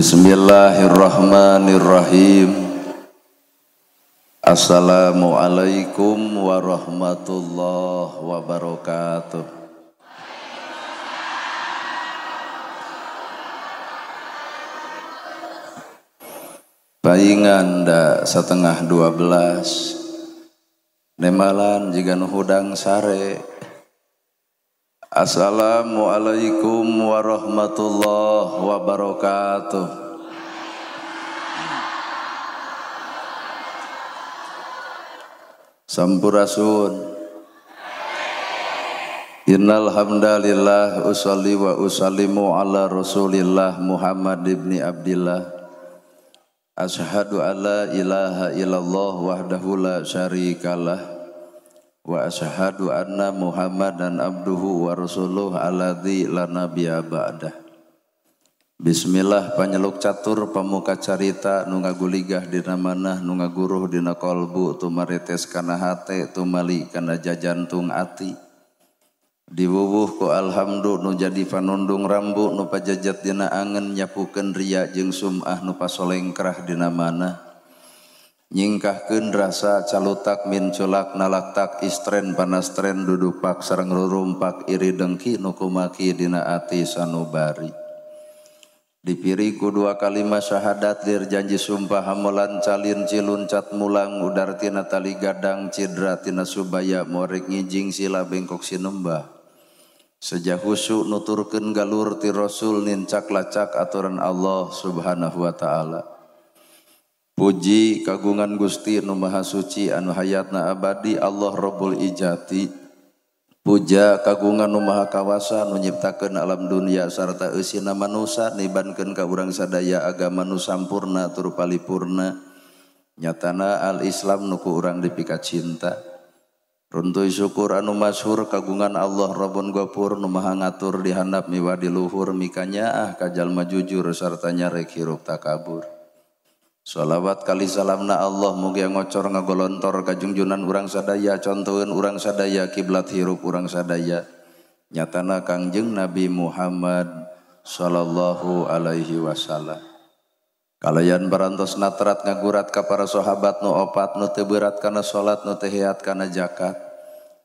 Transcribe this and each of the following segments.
Bismillahirrahmanirrahim. Assalamualaikum warahmatullahi wabarakatuh. Paingan da setengah 12 nemalan jiga nu hudang sare. Assalamualaikum warahmatullahi wabarakatuh. Sampurasun. Innal hamdalillah usolli wa usallimu ala Rasulillah Muhammad ibni Abdillah. Asyhadu an la ilaha illallah wahdahu la syarikalah wa asyhadu anna Muhammadan abduhu wa rasuluh alladzi la nabiyya ba'dah. Bismillah panyeluk catur pamuka carita nu ngaguligah dina manah nu ngaguruh dina kolbu tumarites kana hate tumali kana jajantung ati. Diwuwuh ku alhamdu nu jadi panundung rambu nu pajajat dina angen nyapukeun ria jeung sum'ah nu pasolengkrah dina manah. Nyingkahkeun rasa calutak min culak nalaktak istren panastren dudupak sareng rurumpak iri dengki nu kumaki dina ati sanubari. Dipiri ku dua kalimat syahadat lir janji sumpah hamelan calin cilun cat mulang udar tina tali gadang cidra tina subaya morek ngijing sila bengkok sinembah. Sejak husu nuturkeun galur ti Rasul nincak lacak aturan Allah Subhanahu wa taala. Puji kagungan Gusti nu Maha Suci anu hayatna abadi Allah Rabbul Ijati. Puja kagungan nu Maha Kawasa nu nyiptakeun alam dunia sarta eusina manusa nibankeun ka urang sadaya agama nu sampurna tur palipurna. Nyatana al-Islam nu ku urang dipika cinta. Runtuy syukur anu masyhur kagungan Allah Rabbun Ghafur nu Maha ngatur di handap miwah di luhur mikanya ka jalma jujur sarta nyarek hirup takabur. Shalawat kali salamna Allah mugia ngocor ngagolontor ka junjunan urang sadaya contoheun urang sadaya kiblat hirup urang sadaya nyatana Kangjeng Nabi Muhammad sallallahu alaihi wasallam. Kalayan parantos natrat ngagurat ka para sahabat nu opat nu teu beurat kana salat nu teu hiat kana zakat,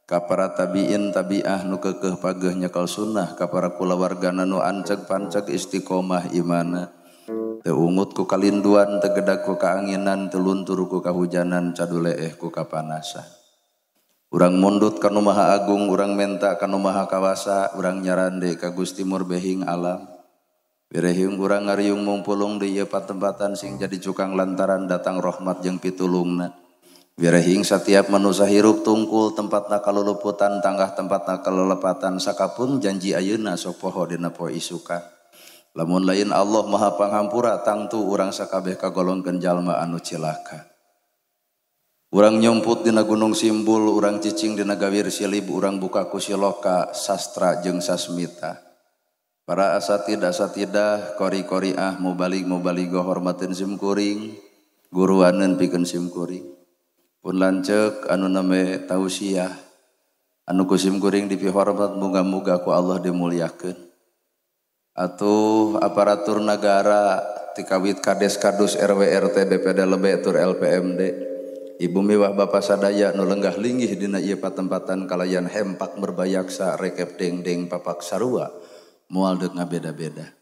ka para tabiin tabiah nu keukeuh pageuh nyekel sunnah, ka para kulawargana nu anceg panceg istiqomah imana. Teu ungut ku kalinduan, teu gedag ku kaanginan, teu luntur ku kahujanan, caduleeh ku kapanasan. Urang mundut kanu Maha Agung, urang menta kanu Maha Kawasa, urang nyarande ka Gusti Murbehing alam. Birehing urang ngariung mumpulung di ieu patempatan sing jadi cukang lantaran datang rahmat jeung pitulungna. Birehing satiap manusia hirup tungkul tempatna kaluluputan tanggah tempatna kalelepatan sakapung janji ayeuna sok poho dina poe isukan. Lamun lain Allah Maha Panghampura tangtu urang sakabeh kagolongkeun jalma anu cilaka. Urang nyomput dina Gunung Simbul, urang cicing dina Gawir Silib, urang buka ku siloka sastra jeung sasmita. Para asatidah kori-koriah mubalig hormateun simkuring, guruaneun pikeun simkuring. Pun lanceuk anu name tausiah anu ku simkuring dipihormat muga-muga ku Allah dimulyakeun. Atuh aparatur negara tikawit kades kadus RW RT BPD Lebe tur LPMD ibu miwah bapak sadaya nu lenggah linggih dina ieu patempatan kalayan hempak berbayaksa rekep deng-deng papak sarua moal deuk ngabeda-beda.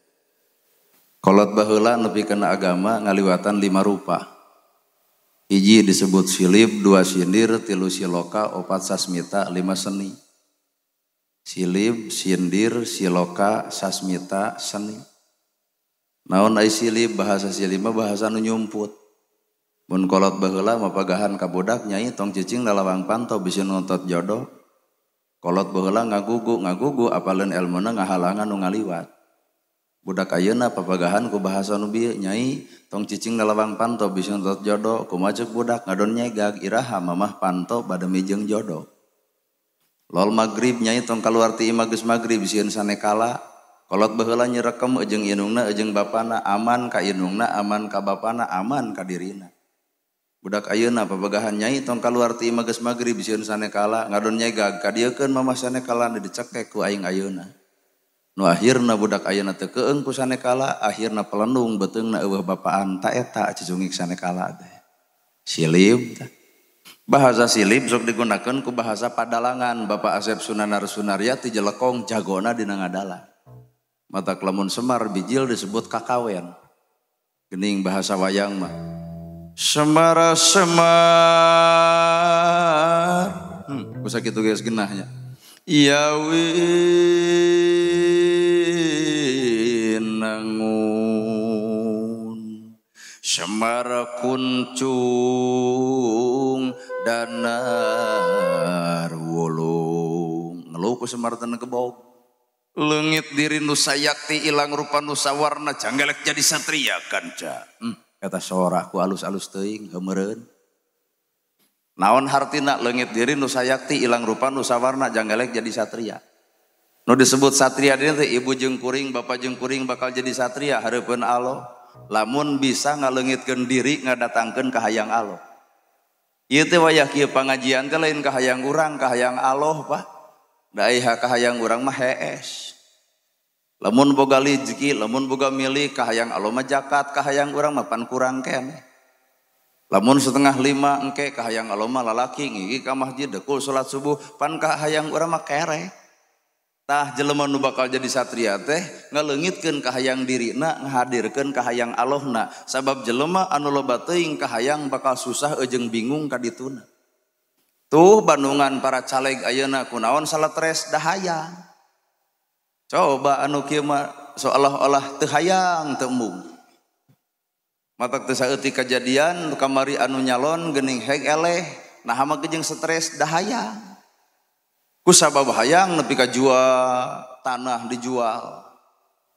Kolot baheula nepi kana agama ngaliwatan 5 rupa. Hiji disebut silib, 2 sindir, 3 siloka, 4 sasmita, 5 seni. Silib, sindir, siloka, sasmita, seni. Naon ai silib? Bahasa silib mah bahasa nu nyumput. Mun kolot baheula mapagahan ka budak nyai tong cicing lalawang pantau bisi nuntot jodoh. Kolot baheula ngagugu apaleun elmuna ngahalangan nu ngaliwat. Budak ayeuna papagahan ku bahasa nu bieu nyai tong cicing lalawang pantau bisi nuntot jodoh. Kumaha ceuk budak ngadon nyegag iraha mamah pantau bade mijeng jodoh. Lol magrib nyai tong kaluar ti imah geus magrib sieun sanekala kolot baheula nyerekem ejeung inungna ejeung bapana aman ka inungna aman ka bapana aman ka dirina. Budak ayeuna pabagahan nyai tong kaluar ti imah geus magrib sieun sanekala ngadon nyegag ka dieukeun mamah sanekala dicekek ku aing ayeuna. Nu akhirna budak ayeuna teu keung ku sanekala, akhirna pelendung beteungna eueuh bapaan ta eta cicungik sanekala teh. Silib tah. Bahasa silib sok digunakeun ku bahasa Padalangan. Bapak Asep Sunanar Sunaria ti jelekong jagona dina ngadalan. Mata lamun Semar bijil disebut kakawen. Geuning bahasa wayang mah. Semar Semar. Kusa kitu geus genahnya. Nangun Semar kuncung danar wulung ngeluh ku Semar teu kebog leungit diri nu sayakti ilang rupa nu sawarna janggalek jadi satria kanca kata sora ku alus-alus teuing heumereun naon hartina leungit diri nu sayakti ilang rupa nu sawarna janggalek jadi satria. Nu disebut satria dia teh ibu jeung kuring, bapak jeung kuring bakal jadi satria hareupeun Allah. Lamun bisa ngaleungitkeun diri ngadatangkeun ka hayang Allah. Ieu teh wayah kieu pangajian teh lain ka hayang urang, ka hayang Allah, Pak. Da aya ka hayang urang mah hees. Lamun boga lijki, lamun boga milik ka hayang Allah mah zakat, ka hayang urang mah pan kurang keneh. Lamun 4:30 engke ka hayang Allah mah lalaki ngigi ka masjid dekul salat subuh, pan ka hayang urang mah kereh. Tah jelema nu bakal jadi satria teh ngaleungitkeun ka hayang dirina ngahadirkeun ka hayang Allahna sabab jelema anu loba teuing ka hayang bakal susah jeung bingung ka dituna. Tuh bandungan para caleg ayeuna kunaon salatres da hayang. Coba anu kieu mah seolah-olah teu hayang teu embung. Matak teu saeutik kajadian kamari anu nyalon geuning heg eleh nah mah jeung stres da hayang. Ku sabab hayang nepi ka jual tanah dijual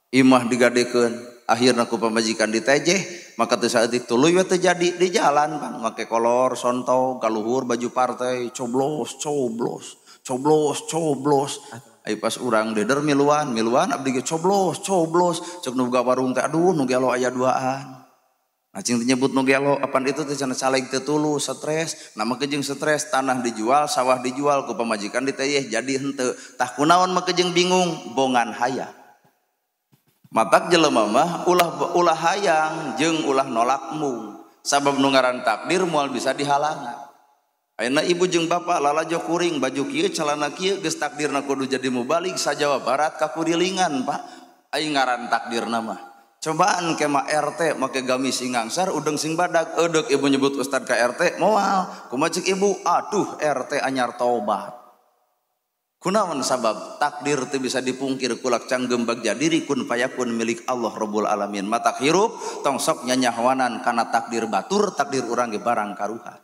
imah digadekeun akhirna ku pamajikan ditejeh maka teu saeutik tuluy we teu jadi di jalan Bang make kolor sontong kaluhur baju partai coblos ai pas urang deder miluan abdi ge coblos cek nu boga warung teh aduh nu gelo aya duaan. Nah cing nyebut nu gelo apan itu teh cenah caleg teu tulus stres nama jeung stres tanah dijual sawah dijual ku pamajikan diteyeh jadi henteu tah kunaon mah jeung bingung bongan hayang matak jelema mah ulah hayang jeung ulah nolak mung sabab nu ngaran takdir moal bisa dihalangan. Ayeuna ibu jeung bapak lalajo kuring baju kieu calana kieu geus takdirna kudu jadi mubalik sa Jawa Barat ka Kurilingan Pak ai ngaran takdirna mah. Cobaan kema RT make gamis sing ngangsar udeng sing badag eudeuh ibu nyebut ustad ka RT moal kumaha ceuk ibu aduh RT anyar tobat. Kunaon sabab takdir teu bisa dipungkir kulak canggem bagja diri kun fayakun milik Allah Rabbul Alamin matak hirup tong sok nyanyahwanan kana takdir batur takdir urang ge barang karuha.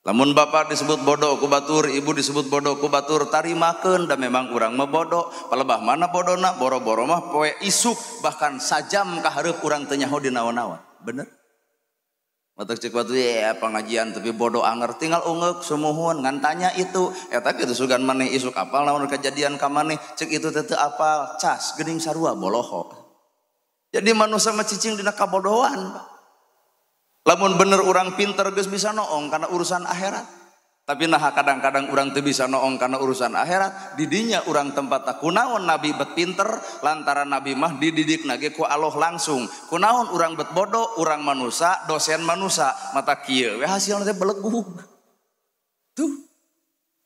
Lamun bapak disebut bodoh ku batur, ibu disebut bodoh ku batur, tarimakeun da memang urang mah bodoh. Palebah mana bodona, boro-boro mah poe isuk bahkan sajam ka hareup urang teu nyaho di naon-naon. Bener? Matak cek batu ya pengajian tapi bodoh anger tinggal ungeuk sumuhun ngan tanya itu eta kitu sugan maneh isuk apal naon kejadian ka maneh cek itu teu apal cas geuning sarua boloho. Jadi manusia mah cicing dina kabodohan. Lamun bener orang pinter geus bisa noong karena urusan akhirat. Tapi nah kadang-kadang orang teu bisa noong karena urusan akhirat. Didinya orang tempat kunaon nabi bet pinter lantaran nabi mah dididik nage ku Allah langsung. Kunaon orang bet bodoh, orang manusia, dosen manusia. Mata kieu we hasilna teh belegug. Tuh.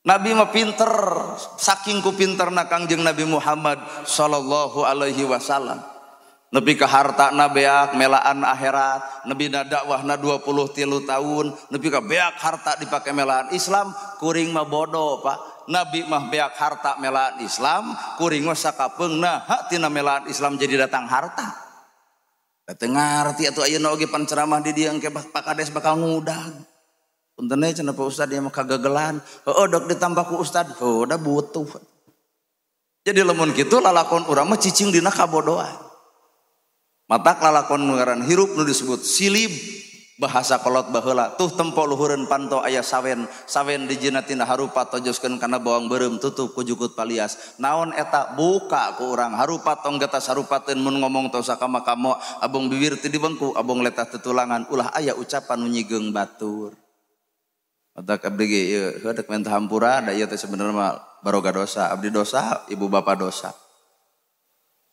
Nabi mah pinter, saking ku pinterna Kangjeng Nabi Muhammad sallallahu alaihi wasallam. Nepi ka hartana beak melaan akhirat, nepi na dakwahna 23 tahun, nepi ka beak harta dipake melaan Islam, kuring mah bodoh Pak. Nabi mah beak harta melaan Islam, kuring mah sakapeungna hak tina melaan Islam jadi datang harta. Da teu ngarti atuh ayeuna oge panceramah di dieu engke pakades bakal ngudag. Punten we cenah Pak Ustad ieu mah kagagelan. Heueuh dok ditambah ku Ustad, heuh da butuh. Jadi lamun kitu lalakon urang mah cicing dina kabodohan. Matak lalakon ngaran hirup nu disebut silib bahasa kolot baheula tuh tempo luhureun panto aya sawen di jina tina harupa tojoskeun kana bawang beureum tutup ku jukut palias naon eta buka ku urang harupa tong gatas harupateun mun ngomong tos sakama-kamo abong bibir teu dibengku abong letah tetulangan ulah aya ucapan nu nyigeung batur. Matak abdi ge ieu heudeuk mentah hampura da ieu teh sabenerna mah baroga dosa abdi dosa ibu bapa dosa.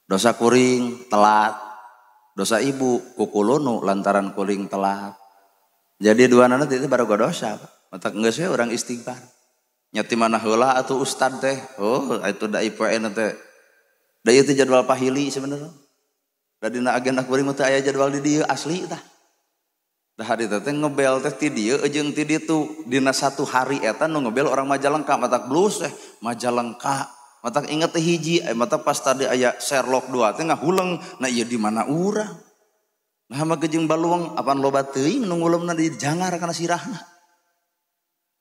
dosa kuring telat, dosa ibu kukulunu lantaran kuring telat. Jadi dua nana itu baru dosa. Mata geus we urang istighfar. Nya ti mana heula atuh ustad teh. Oh, itu da IPN teh. Da ieu teh jadwal pahili sebenarnya. Da dina agenda kuring teh aya jadwal di dieu asli tah. Da hari teh ngebel teh ti dieu jeung ti ditu dina satu hari eta nu ngebel orang Majalengka matak blus teh Majalengka. Matak inget teh hiji matak pas tadi aya Sherlock 2 teh ngahuleng na ieu di mana urang. Nah mah jeung baluang apaan loba teuing nu ngulumna di jangar kana sirahna.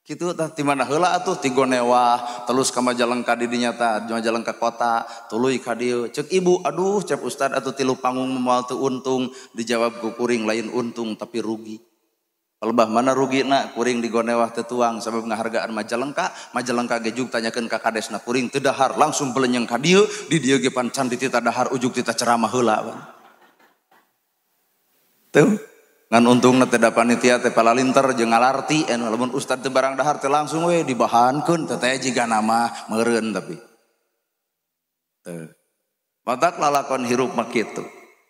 Kitu tah ti mana heula atuh ti Gonewah terus ka Majalengka di dinya tah Majalengka kota tuluy ka dieu ceuk ibu aduh cep ustad atuh tilu panggung moal teu untung dijawab ku kuring lain untung tapi rugi. Lebah mana rugina kuring di Gonewah teu tuang sabab ngahargaan Majalengka ge jug tanyakeun ka kadesna kuring teu dahar langsung belenyeng ka dieu di dieu ge pan can ditita dahar ujug tita ceramah heula. Tuh ngan untungna teh da panitia teh palalinter jeung ngalarti lamun ustad teu barang dahar teh langsung we dibahankeun teh teh jiga nama meureun tapi. Teu. Matak lalakon hirup mah kitu.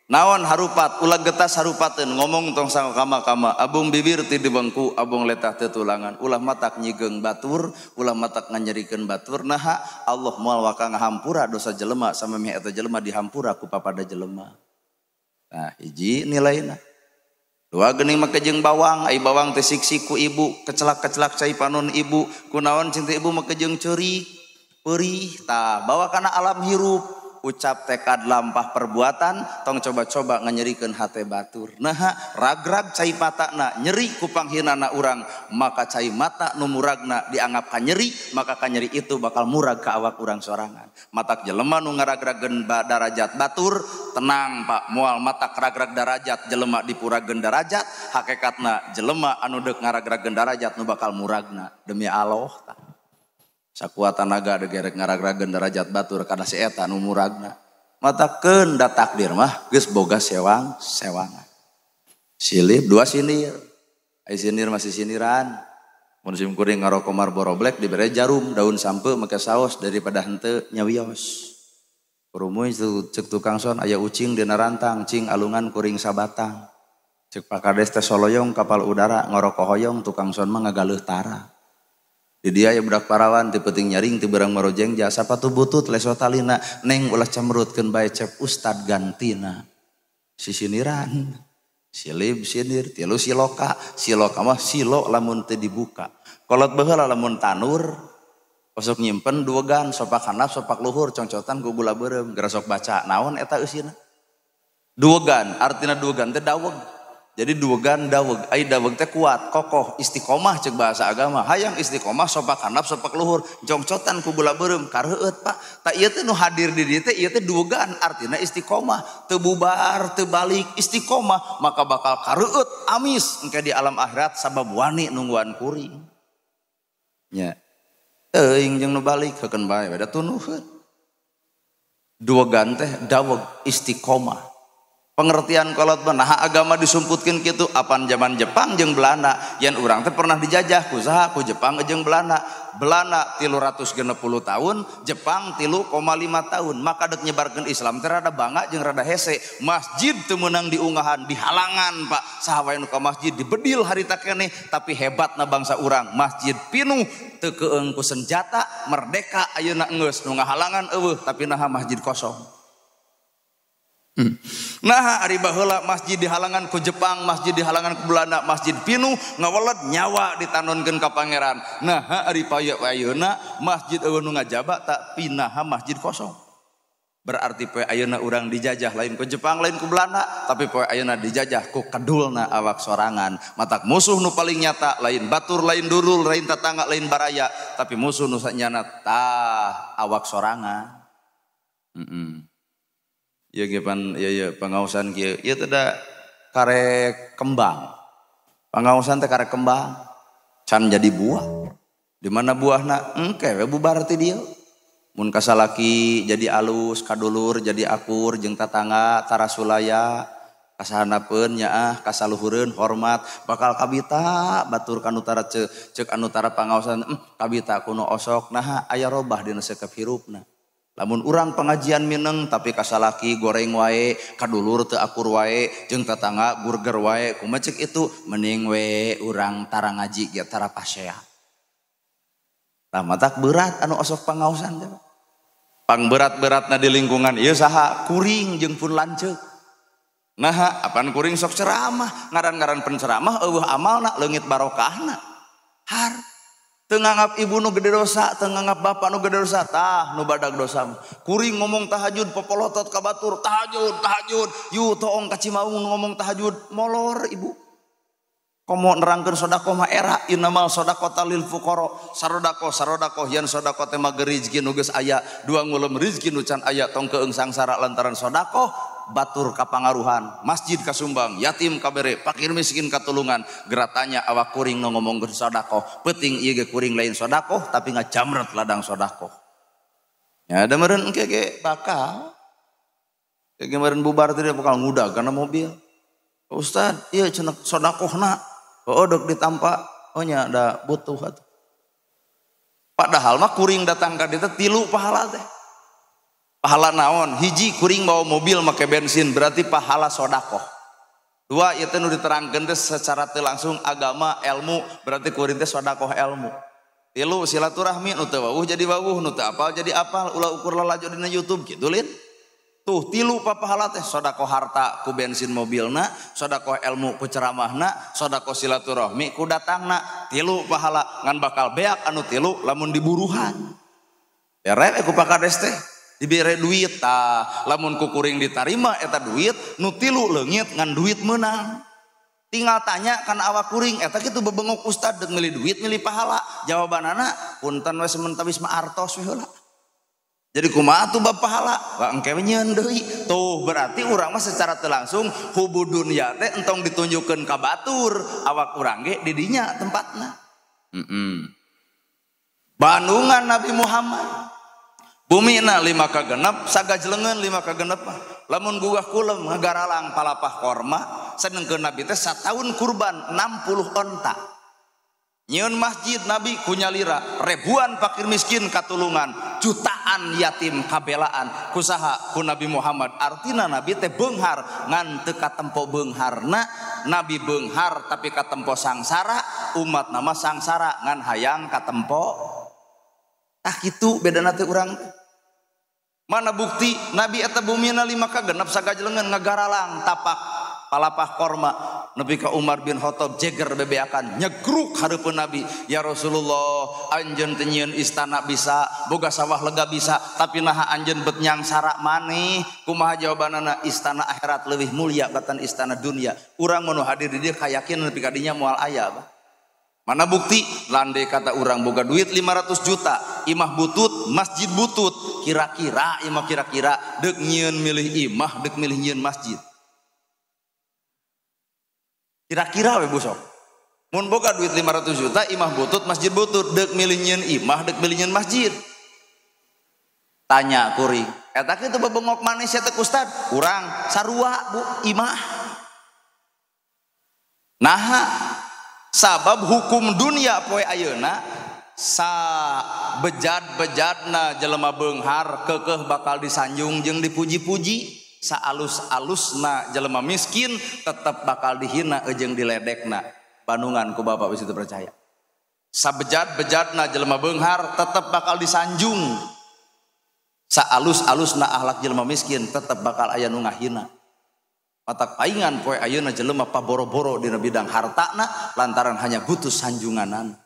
Naon harupat ulah getas harupateun ngomong tong sangkama-kama abung bibir ti di bengku abung letah teu tulangan ulah matak nyigeung batur ulah matak nganyerikeun batur naha Allah moal waka ngahampura dosa jelema samemeh eta jelema dihampura ku papada jelema. Nah hiji nilaina. Dua geuning make jeung bawang ai bawang teh sik-sik ku ibu kecelak-kecelak cai panon ibu kunaon cinta ibu make jeung ceurik peurih tah bawa kana alam hirup. Ucap tekad lampah perbuatan tong coba-coba nganyerikeun hate batur. Nah ragrag cai matakna nyeri ku panghinana urang maka cai mata nu muragna dianggap ka nyeri maka ka nyeri itu bakal murag ka awak urang sorangan. Matak jelema nu ngaragrageun darajat batur tenang Pak moal matak ragrag darajat jelema dipurageun darajat hakikatna jelema anu deuk ngaragrageun darajat nu bakal muragna demi Allah tah. Sakuat tanaga degerek ngaragrageun derajat batur kada si eta nu muragna. Matakeun da takdir mah geus boga sewangan. Silip dua sinir. Ai sinir masih siniran. Mun sim kuring ngaroko Marlboro Black dibere jarum daun sampe make saos daripada henteu nyawios. Kurumuy ceuk tukang son aya ucing dina rantang cing alungan kuring sabatang. Ceuk pakades teh soloyong kapal udara ngoroko hoyong tukang son mah ngagaleuh tara. Di dia ya budak parawan ti peuting nyaring ti beurang marojeng jasa patu butut leso talina neng ulah camrutkeun bae cep ustad gantina sisiniran silib sinir tilu siloka mah silo lamun teu dibuka kolot baheula lamun tanur osok nyimpen duegan sopak handap sopak luhur congcotan ku gula beureum geura sok baca naon eta eusina duegan artina duegan teh daweg. Jadi duegan daweg, ai daweg teh kuat, kokoh, istiqomah cek bahasa agama. Hayang istiqomah sopak handap sopak luhur, jongcotan ku gula beureum kareueut Pak. Ta ieu teh nu hadir di dieu teh ieu teh duegan artina istiqomah, teu bubar, teu balik, istiqomah maka bakal kareueut amis engke di alam akhirat sabab wani nungguan kuring. Nya. Teuing jeung nu balik heukeun bae beda tunuhkeun. Duegan teh daweg istiqomah. Pengertian kolot nah agama disumputkeun kitu apan zaman Jepang jeung Belanda yen urang teh pernah dijajah ku saha ku Jepang jeung Belanda 360 tahun Jepang 3,5 tahun maka dek nyebarkeun Islam teh rada bangga jeung rada hese masjid teu meunang diungahan dihalangan Pak saha wae nu ka masjid dibedil harita keneh tapi hebatna bangsa urang masjid pinuh teu keung ku senjata merdeka ayeuna geus nu ngahalangan eueuh tapi naha masjid kosong. Nah ari baheula masjid dihalangan ku Jepang, masjid dihalangan ku Belanda, masjid pinuh ngaweled nyawa ditanonkeun ka pangeran. Nah ari ayeuna masjid eueuh nu ngajaba tapi naha masjid kosong. Berarti poe ayeuna urang dijajah lain ku Jepang lain ku Belanda, tapi poe ayeuna dijajah ku kedulna awak sorangan. Matak musuh nu paling nyata lain batur lain durul lain tetangga lain baraya, tapi musuh nu sanyana tah awak sorangan. Ya gepan ya pangausan kieu ieu teh da karek kembang. Pangausan teh karek kembang. Can jadi buah. Di mana buahna? Engke we bubar ti dieu. Mun kasalaki jadi alus, kadulur jadi akur jeung tatangga tarasulaya, kasahanapeun nyaah, kasaluhureun hormat, bakal kabita batur ka anu tara ceuk anu tara pangausan kabita kuno osok. Nah aya robah dina sekep hirupna. Lamun urang pengajian mineng tapi kasalaki goreng wae, kadulur teu akur wae, jeung tetangga burger wae, kumaha ceuk itu mending we urang tara ngaji ge tara pasea. Tah matak berat anu osok pangaosan teh. Pang berat-beratna di lingkungan ieu saha? Kuring jeung pun lanceuk. Nah, apaan kuring sok ceramah, ngaran-ngaran penceramah eueuh amalna leungit barokahna. Har teu nganggap ibu nu gede dosa, teu nganggap bapak nu gede dosa, tah nu badag dosa. Kuring ngomong tahajud popolotot ka batur, tahajud, yu toong ka Cimaung ngomong tahajud, molor ibu. Komo nerangkeun sodako mah era innamal sodaqota lil fuqara, sarodako yen sodako teh mah rezeki nu geus aya, dua ngulem rezeki nu can aya tong keung sangsara lantaran sodako, batur kapangaruhan, masjid kasumbang, yatim kabere, fakir miskin katulungan, geratanya awak kuring nu ngomongkeun sodako, penting ieu ge kuring lain sodako tapi ngajamret ladang sodako. Ya da meureun engke ge bakal ge meureun bubar teh bakal ngudag kana mobil. Ustad, ieu cenah sodakohna odok ditampa, oh nya da butuh atuh. Padahal mah kuring datang ka ditu 3 pahala teh. Pahala naon? Hiji kuring bawa mobil make bensin berarti pahala sodakoh. 2 ieu teh nu diterangkeun teh secara teu langsung agama ilmu berarti kuring teh sodakoh ilmu. 3 silaturahmi nu teu wawuh jadi wawuh, nu teu apal jadi apal, ulah ukur lalajo dina YouTube kitu lin. Tuh 3 pahala teh, sodako harta ku bensin mobilna, sodako ilmu ku ceramahna, sodako silaturahmi ku datangna. 3 pahala ngan bakal beak anu 3 lamun diburuhan. Bere ku pakades teh dibere duit tah, lamun ku kuring ditarima eta duit nu 3 leungit ngan duit meunang. Tinggal tanya kan awak kuring eta kitu bebengok ustad deuk milih duit milih pahala. Jawabanana punten we sementawis mah artos we heula. Jadi kumaha tuh bab pahala? Wah engke nyeun deui. Tuh berarti urang mah secara teu langsung hubu dunya teh entong ditunjukkeun ka batur, awak urang ge di dinya tempatna. Bandungan Nabi Muhammad. Bumina 5 kagenep, sagajlengeun 5 kagenep mah. Lamun gugah kulem ngagaralang palapah korma, sedengkeun Nabi teh sataun kurban 60 onta. Nyeun masjid Nabi kunyalira, ribuan fakir miskin katulungan, jutaan yatim kabelaan, kusaha ku Nabi Muhammad. Artina Nabi teh beunghar ngan teu katempo beungharna, Nabi beunghar tapi katempo sangsara, umat nama sangsara ngan hayang katempo. Tah kitu bedana teh urang. Mana bukti Nabi eta bumina 5 kagenep sagajlengeun ngagaralang tapak palapah korma nepi ka Umar bin Khattab jeger bebeakan nyegruk hareupeun Nabi, ya Rasulullah anjeun teu nyieun istana bisa, boga sawah lega bisa, tapi naha anjeun bet nyangsara maneh? Kumaha jawabanana? Istana akhirat leuwih mulia batan istana dunia. Urang mun hadir di dieu kayakin nepi ka dinya moal aya. Mana bukti? Lande kata urang boga duit 500 juta, imah butut, masjid butut, kira-kira imah kira-kira deuk nyieun milih imah, deuk milih nyieun masjid. Kira-kira we busok. Mun boga duit 500 juta, imah butut, masjid butut, deuk milih nyieun imah, deuk milih nyieun masjid. Tanya kuring, eta kitu bebengok manis ya teh Ustad? Urang sarua Bu imah. Naha sabab hukum dunia poe ayeuna sa bejad-bejadna jelema beunghar keukeuh bakal disanjung jeung dipuji-puji, sa alus-alusna jelema miskin tetep bakal dihina jeung diledekna. Bandungan ku bapak wis teu percaya. Sa bejad-bejadna jelema beunghar tetep bakal disanjung, sa alus-alusna akhlak jelema miskin tetep bakal aya nu ngahina. Matak paingan poe ayeuna jelema paboro-boro dina bidang hartana lantaran hanya butuh sanjunganan.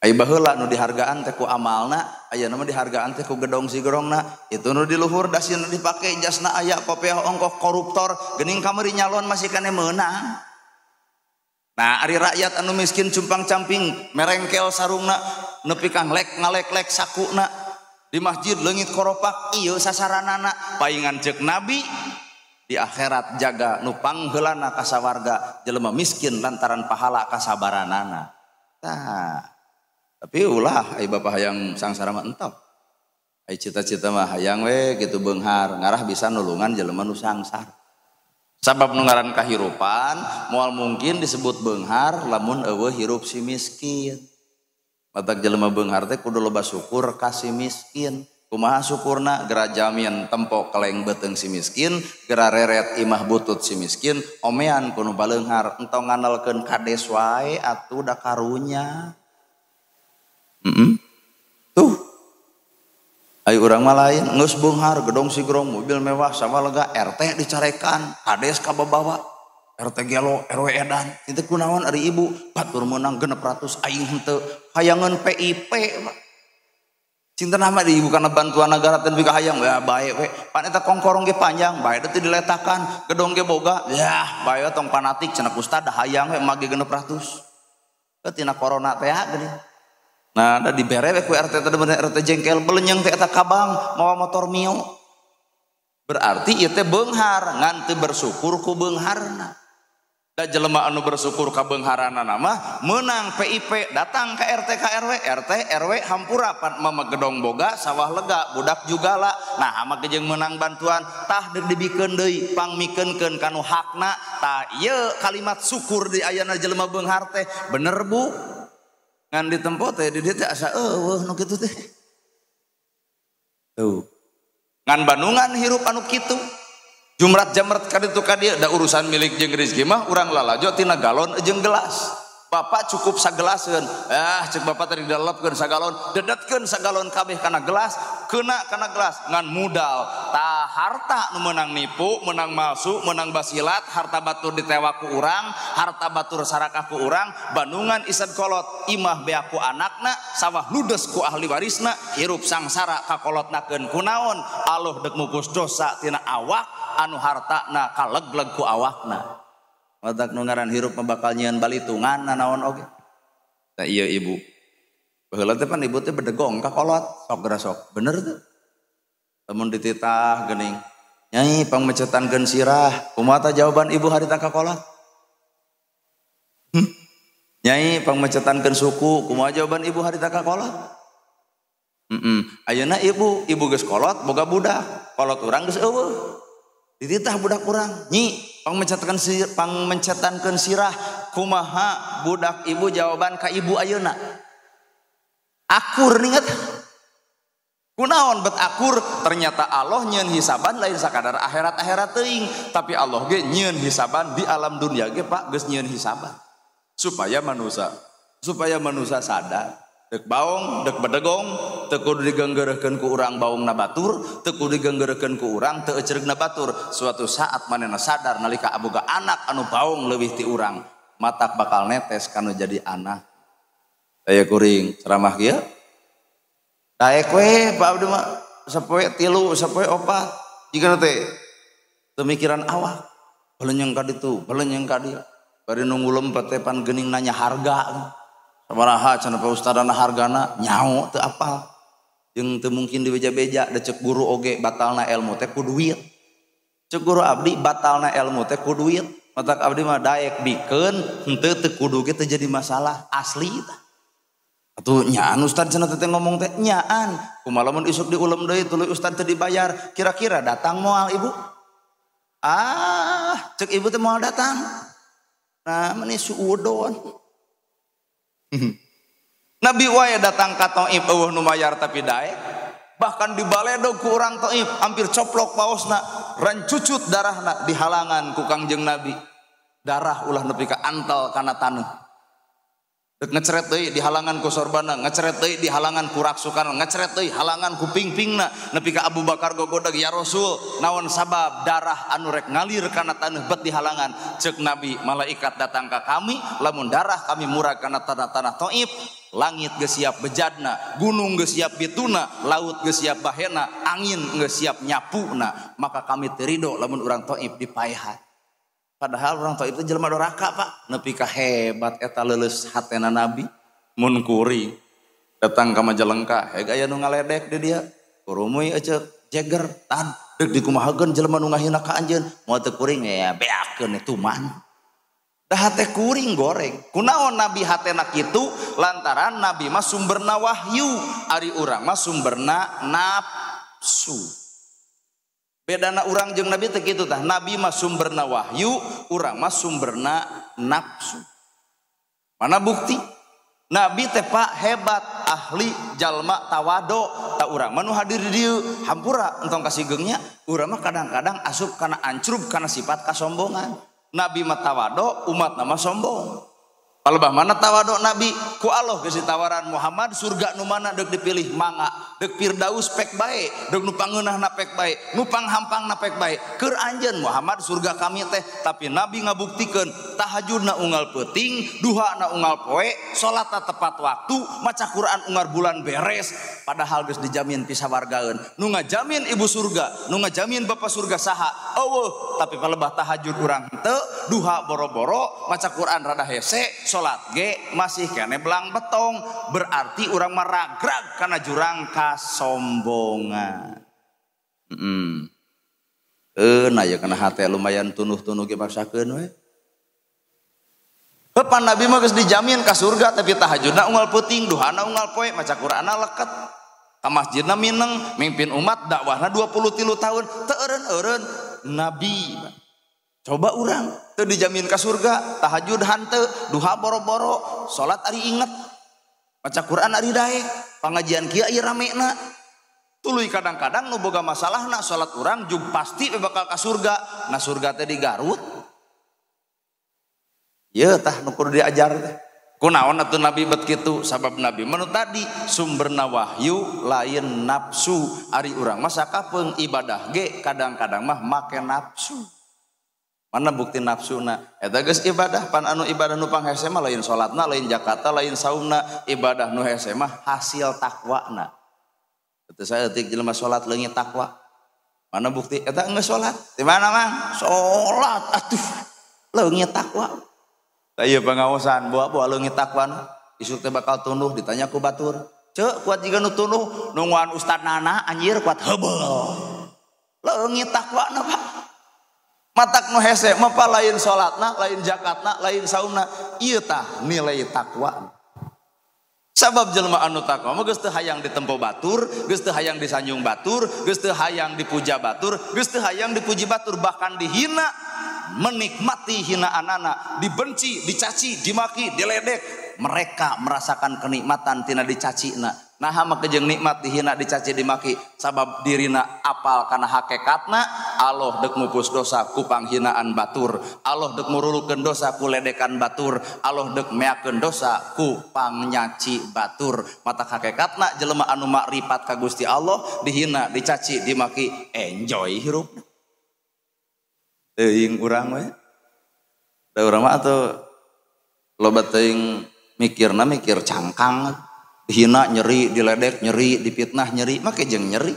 Ai baheula nu dihargaan teh ku amalna, ayeuna mah dihargaan teh ku gedong sigerongna. Itu nu di luhur dasi nu dipake jasna aya kopiah ongkok koruptor, geuning kamari nyalon masih kene meunang. Nah, ari rakyat anu miskin cumpang-camping merengkel sarungna nepi ka ngalek-ngalek sakuna di masjid leungit koropak, ieu sasaranana paingan ceuk Nabi. Di akhirat jaga nu pangheulana ka sawarga jelema miskin lantaran pahala kasabaranana. Tah. Tapi ulah ai bapak hayang sangsara mah entok. Ai cita-cita mah hayang we kitu beunghar, ngarah bisa nulungan jelema nu sangsar. Sabab nu ngaran kahirupan moal mungkin disebut beunghar lamun eueuh hirup si miskin. Matak jelema beunghar teh kudu loba syukur kasih miskin. Kumaha syukurna gera jamin tempo keleng beuteung si miskin, gera reret imah butut si miskin, omean kuno baleunghar entong nganalkeun kades wae atuh da karunya. Tuh. Ayo urang mah lain geus beunghar gedong sigrong mobil mewah sabalega RT dicarekan, kades kababawa. RT gelo RW edan, itu kunaon ari ibu batur meunang 600 aing henteu hayangan PIP Pak. Cinta nama di ibu karena bantuan negara teh bika hayang ya bae we. Pan eta kongkorong ge panjang bae teh diletakan, gedong ge boga. Ya, bae tong fanatik cenah ustad hayang we mage 600. Teu tina corona teh geuning. Nah, da dibere we ku RT teh bener RT jengkel belenyeng teh eta kabang mawa motor Mio. Berarti ieu teh beunghar ngan teu bersyukur ku beungharna. Da jelema anu bersyukur ka beungharana mah meunang PIP datang ke RT ka RW hampura pan mama gedong boga sawah lega budak jugala nah ama jeung meunang bantuan tah deuk dibikeun deui pangmikeunkeun kanu hakna tah ieu kalimat syukur di ayana jelema beunghar teh bener Bu ngan ditempo teh di dieu teh asa eueuh nu kitu teh tuh ngan Bandungan hirup anu kitu jumrat jamret kaditu ka dieu da urusan milik jeung rezeki mah urang lalajo tina galon jeung gelas. Bapak cukup sagelaseun. Cek bapak tadi dalepkeun sagalon, dedetkeun sagalon kabeh kana gelas, keuna kana gelas ngan modal. Tah harta nu meunang nipu, meunang malsu, meunang basilat, harta batur ditewa ku urang, harta batur sarakah ku urang, Bandungan isad kolot, imah bea ku anakna, sawah ludes ku ahli warisna, hirup sangsara kakolotnakeun kunaon? Allah deuk mupus dosa tina awak anu hartana kalegleg ku awakna. Matak nu ngaran hirup bakal nyieun balitungan naon oge. Tah ieu ibu. Baheula teh pan ibu teh bedegong ka kolot, sok geura sok. Bener teh. Lamun dititah geuning. Nyai pangmecetankeun sirah, kumaha tah jawaban ibu harita ka kolot? Nyai pangmecetankeun suku, kumaha jawaban ibu harita ka kolot? Ayeuna ibu geus kolot boga budak. Kolot urang geus eueuh. Dititah budak urang, nyi pangmencetankeun sirah kumaha budak ibu jawaban ka ibu ayeuna akur ninget kunaon bet akur ternyata Allah nyieun hisaban lain sakadar akhirat teuing tapi Allah ge nyieun hisaban di alam dunia ge Pak geus nyieun hisaban supaya manusia sadar dek baung dek bedegong teu kudu digenggeureukeun ku urang baungna batur teu kudu digenggeureukeun ku urang teu eceregna batur suatu saat manehna sadar nalika aboga anak anu baung leuwih ti urang matak bakal netes kanu jadi anak aya kuring ceramah kieu daek we Pak Abdi mah sapoe 3 sapoe 4 jigana teh teu mikiran awak balenyeng ka ditu balenyeng ka dieu bari nu ngulempet teh pan geuning nanya harga sabaraha cenah pa ustadana hargana nyaho teu apal jeung teu mungkin dibeja-beja da cek guru oge batalna ilmu teh ku duit cek guru abdi batalna ilmu teh ku duit matak abdi mah daek bikeun henteu teu kudu ge teu jadi masalah asli tah atuh nyaan ustad cenah teh ngomong teh nyaan kumaha lamun isuk diulem deui tuluy ustad teu dibayar kira-kira datang moal ibu cek ibu teh moal datang nah meni suudon Nabi wae datang ka Taif eueuh nu mayar tapi daek bahkan dibaledog ku urang Taif hampir coplok paosna rancucut darahna di halangan ku Kangjeng Nabi darah ulah nepi ka antal kana taneuh deuk ngeceret deui di halangan ku sorbana ngeceret deui di halangan ku raksukana ngeceret deui halangan ku pingpingna nepi ka Abu Bakar gogodag ya Rasul naon sabab darah anu rek ngalir kana taneuh bet di halangan ceuk Nabi malaikat datang ka kami lamun darah kami murag kana tanah-tanah Taif langit geus siap bejadna gunung geus siap bituna laut geus siap bahena angin geus siap nyapuna maka kami teu ridho lamun urang Taif dipaehan padahal orang Taif itu jelema doraka Pak nepi ka hebat eta leuleus hatena Nabi mun kuring datang ka Majalengka hege aya nu ngaledek di dieu kurumuy eceuk jeger tan deuk dikumahakeun jelema nu ngahina ka anjeun moal teu kuring ya beakeun itu man dah hate kuring goreng kunaon Nabi hatena kitu lantaran Nabi mah sumberna wahyu ari urang mah sumberna nafsu bedana urang jeung Nabi teh kitu tah Nabi mah sumberna wahyu urang mah sumberna nafsu mana bukti Nabi teh Pak hebat ahli jalma tawado tak urang mah nu hadir di dieu hampura entong kasigengnya urang mah kadang-kadang asup kana ancrub kana sifat kasombongan. Nabi mah tawado umat nama sombong. Palebah mana tawado Nabi ku Allah geus ditawaran Muhammad surga nu mana deuk dipilih mangga deuk Firdaus pek bae deuk nu pangeunahna pek bae nu panghampangna pek bae keur anjeun Muhammad surga kami teh tapi Nabi ngabuktikeun tahajudna unggal peuting duhana unggal poe salatna tepat waktu maca Quran unggal bulan beres padahal geus dijamin pisawargaeun nu ngajamin ibu surga nu ngajamin bapa surga saha eueuh tapi palebah tahajud urang henteu duha boro-boro maca Quran rada hese salat ge masih kene belang betong berarti urang mah ragrag kana jurang kasombongan. Nah ya kana hate lumayan tunuh-tunuh ge maksakeun we. Pan Nabi mah geus dijamin ka surga tapi tahajudna unggal peuting duhana unggal poe maca Qur'anna leket ka masjidna mineng mimpin umat dakwahna 23 tahun teu eureun-eureun Nabi. Coba urang teu dijamin ka surga tahajud hanteu duha boro-boro salat ari inget maca Quran ari daek pangajian kieu ieu ramena tuluy kadang-kadang nu boga masalahna salat urang jug pasti bakal ka surga nah surga teh di Garut ieu tah nu kudu diajar teh kunaon atuh Nabi bet kitu sabab Nabi manu tadi sumberna wahyu lain nafsu ari urang mah sakapeung ibadah ge kadang-kadang mah make nafsu. Mana bukti nafsuna eta geus ibadah pan anu ibadah nu panghese mah lain salatna lain zakatna lain saumna ibadah nu hese mah hasil takwana teu saeutik jelema salat leungit takwa mana bukti eta geus salat di mana mang salat atuh leungit takwa da ieu pangaosan boa leungit takwa isuk teh bakal tunduh ditanya ku batur ceuk kuat jiga nu tunduh nu nguan ustad nana anjir kuat heubeul leungit takwana Pak matak nu hese mah lain salatna lain zakatna lain saumna ieu tah nilai takwa sabab jelema anu takwa mah geus teu hayang ditempo batur geus teu hayang disanjung batur geus teu hayang dipuja batur geus teu hayang dipuji batur bahkan dihina menikmati hinaanana dibenci dicaci dimaki diledek mereka merasakan kenikmatan tina dicacina nah mah kejeng nikmat dihina dicaci dimaki sabab dirina apal kana hakikatna Allah deuk mupus dosa ku panghinaan batur Allah deuk murulukeun dosa ku ledekan batur Allah deuk meakeun dosa ku pangnyaci batur mata hakikatna jelema anu makrifat ka Gusti Allah dihina dicaci dimaki enjoy hirupna teuing urang we da urang mah atuh loba teuing mikirna mikir cangkang dihina nyeri diledek nyeri dipitnah nyeri make jeung nyeri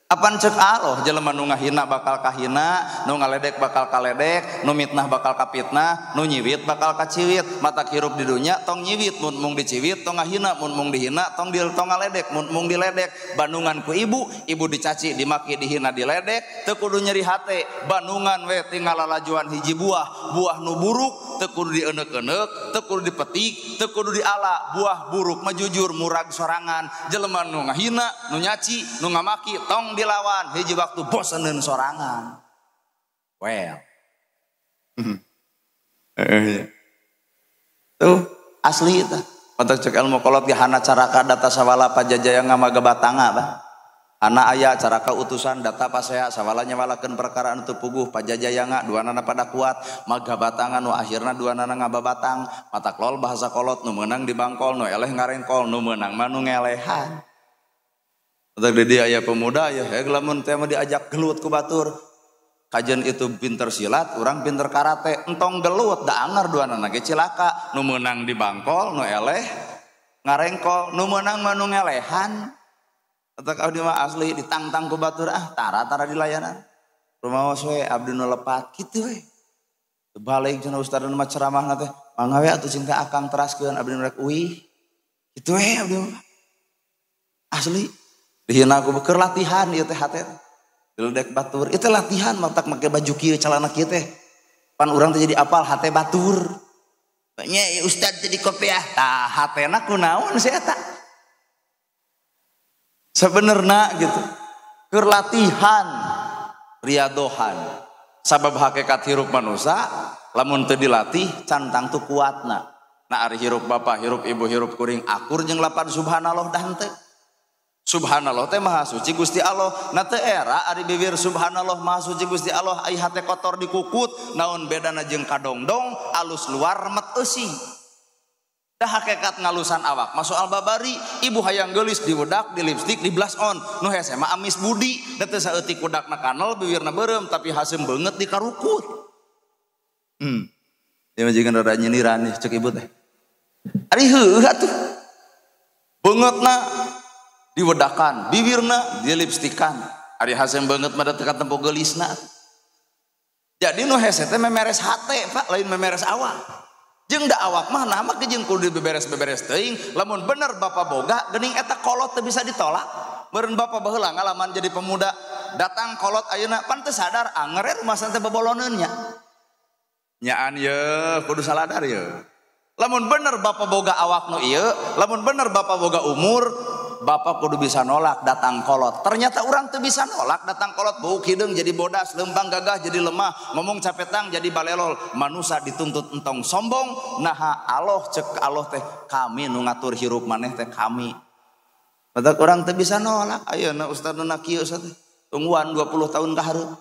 apan ceuk Allah jelema nu ngahina bakal kahina nu ngaledek bakal kaledek nu mitnah bakal kapitnah nu nyiwit bakal kaciwit mata hirup di dunya tong nyiwit mun mung diciwit tong ngahina mun mung dihina tong ngaledek mun mung diledek bandungan ku ibu dicaci dimaki dihina diledek teu kudu nyeri hate bandungan we tinggal lalajuan hiji buah nu buruk teu kudu dieuneuk-euneuk teu kudu dipetik teu kudu diala buah buruk mah jujur murag sorangan jelema nu ngahina nu nyaci nu ngamaki tong dilawan hiji waktu boseneun sorangan well tuh asli eta untuk cek ilmu kolot ge hana caraka data sawala pajajaya ngamaga batanga bah hana aya caraka utusan data pasea sawala nyawalakeun perkara anu teu puguh pajajaya duanana pada kuat maga batangan nu akhirna duanana ngababatang mata klol bahasa kolot nu meunang di bangkol nu eleh ngarengkol nu meunang mah nu ngelehan untuk di aya pemuda ya lamun teh mah diajak gelut ku batur kajian itu pinter silat urang pinter karate entong gelut da anger duanana ge cilaka nu meunang di bangkol nu eleh ngarengkol nu meunang mah nu ngelehan eta abdi mah asli ditangtang ku batur tara dilayanan rumaos we abdi nu lepat kitu we balik cenah ustadna mah ceramahna teh mangga we atuh cinta akang teraskeun abdi rek uih kitu we abdi mah asli dihina aku keur latihan ieu teh hate diledek batur itu latihan matak make baju kieu calana kieu teh pan urang teh jadi apal hate batur nya ustad jadi kopiah tah hatena kunaon si eta sebenarnya gitu keur latihan riadohan sabab hakikat hirup manusia lamun teu dilatih cantang tu kuatna Nah ari hirup bapak, hirup ibu, hirup kuring akur jeung lapan subhanallah dah henteu. Subhanallah teh maha suci Gusti Allah. Na teu era ari bibir subhanallah maha suci Gusti Allah ai hate kotor dikukut, naon bedana jeung kadongdong alus luar remet eusi. Dah hakikat ngalusan awak masuk al-babari, ibu hayang geulis di wedak, di lipstik, di blush on. Nu hese mah amis budi, da teu saeutik budakna kanel, bibirna beureum tapi haseum beungeut di karukut. Ieu mah jeung rada nyeniran nih cek ibu teh. Ari heuh atuh. Beungeutna diwedakan, bibirna dilipstikan, ari haseum beungeut mah da teu katempo geulisna. Jadi nu hese teh memeres hate Pak, lain memeres awak. Jeung da awak mah nah mah jeung kudu beberes-beberes teuing. Lamun bener bapak boga geuning eta kolot teu bisa ditolak. Meureun bapak baheula ngalaman jadi pemuda, datang kolot ayeuna pan teu sadar anger rumah teh beboloneun nya. Nyaan ye kudu saladar ye. Lamun bener bapak boga awak nu ieu, lamun bener bapak boga umur, bapak kudu bisa nolak datang kolot. Ternyata orang tuh bisa nolak datang kolot. Bau hideung jadi bodas, lembang gagah jadi lemah, ngomong capetang jadi balelol. Manusia dituntut entong sombong. Nah Allah cek Allah teh kami nu ngatur hirup maneh teh kami. Badak orang tuh bisa nolak. Ayeuna ustadna kieu teh tungguan 20 tahun ka hareup.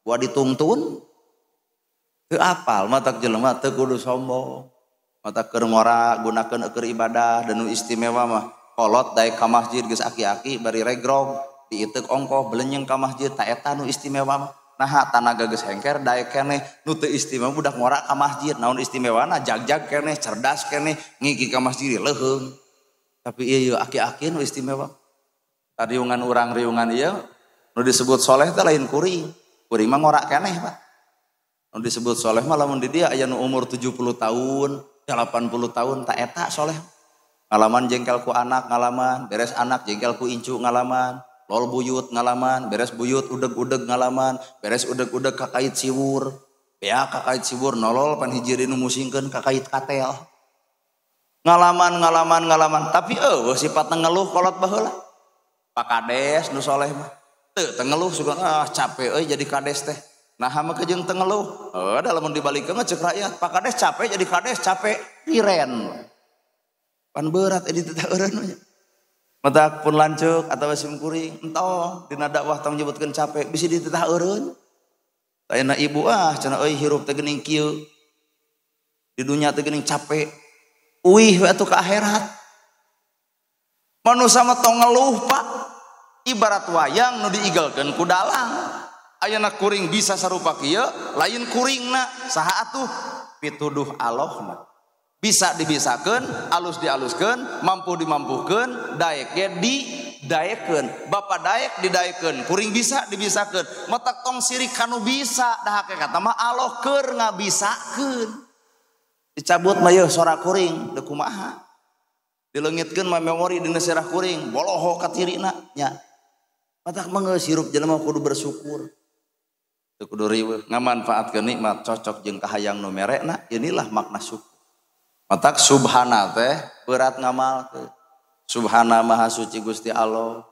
Gua dituntun. Teu apal mata jelema teu kudu sombong. Mata keur ngora gunakeun keur ibadah dan nu istimewa mah kolot daek ka masjid geus aki-aki bari regrog diiteuk ongkoh belenyeng ka masjid ta eta nu istimewa mah. Nah tanaga geus hengker daek keneh nu teu istimewa budak ngora ka masjid. Naon istimewana jag-jag keneh cerdas keneh ngigi ka masjid leuheung. Tapi ieu aki-aki nu istimewa. Tariungan urang riungan ieu nu disebut soleh teh lain kuring. Kuring mah ngora keneh Pak. Nu disebut soleh mah lamun di dia aya nu umur 70 tahun 80 tahun tak eta soleh. Ngalaman jengkel ku anak ngalaman, beres anak jengkel ku incu ngalaman, lol buyut ngalaman, beres buyut udeg-udeg ngalaman, beres udeg-udeg kakait siwur, bea kakait siwur nolol pan hiji nu musingkeun kakait katel. Ngalaman, tapi sifatna ngeluh kolot baheula. Pak Kades nu soleh mah teu ngeluh sugan capek jadi kades teh. Nah mah kejeung teu ngeluh. Da lamun dibalikeun cek rakyat, Pak Kades capek jadi kades capek piren. Pan berat di teu eureun nya. Matak pun lanceuk atawa sim kuring entong dina dakwah tong nyebutkeun capek bisi di teu eureun. Ayeuna ibu cenah euy hirup teh geuning kieu. Di dunya teh geuning capek. Uih we atuh ka akhirat. Manusia mah tong ngeluh Pak. Ibarat wayang nu diigelkeun ku dalang. Ayeuna kuring bisa sarupa kieu, lain kuringna saha atuh pituduh Allahna. Bisa dibisakeun, alus dialuskeun, mampu dimampukeun, daek ge didaekeun. Bapa daek didaekeun, kuring bisa dibisakeun. Matak tong sirik kanu bisa, dah hakikat mah Allah keur ngabisakeun. Dicabut mah yeuh sora kuring, teu kumaha. Dileungitkeun mah memori dina sirah kuring, boloho ka tirina nya. Matak mah geus hirup jelema kudu bersyukur. Kudu riweuh ngamanfaatkeun nikmat cocok jeung kahayang nu merekna. Inilah makna syukur. Matak subhana teh berat ngamalkeun. Subhana maha suci Gusti Allah.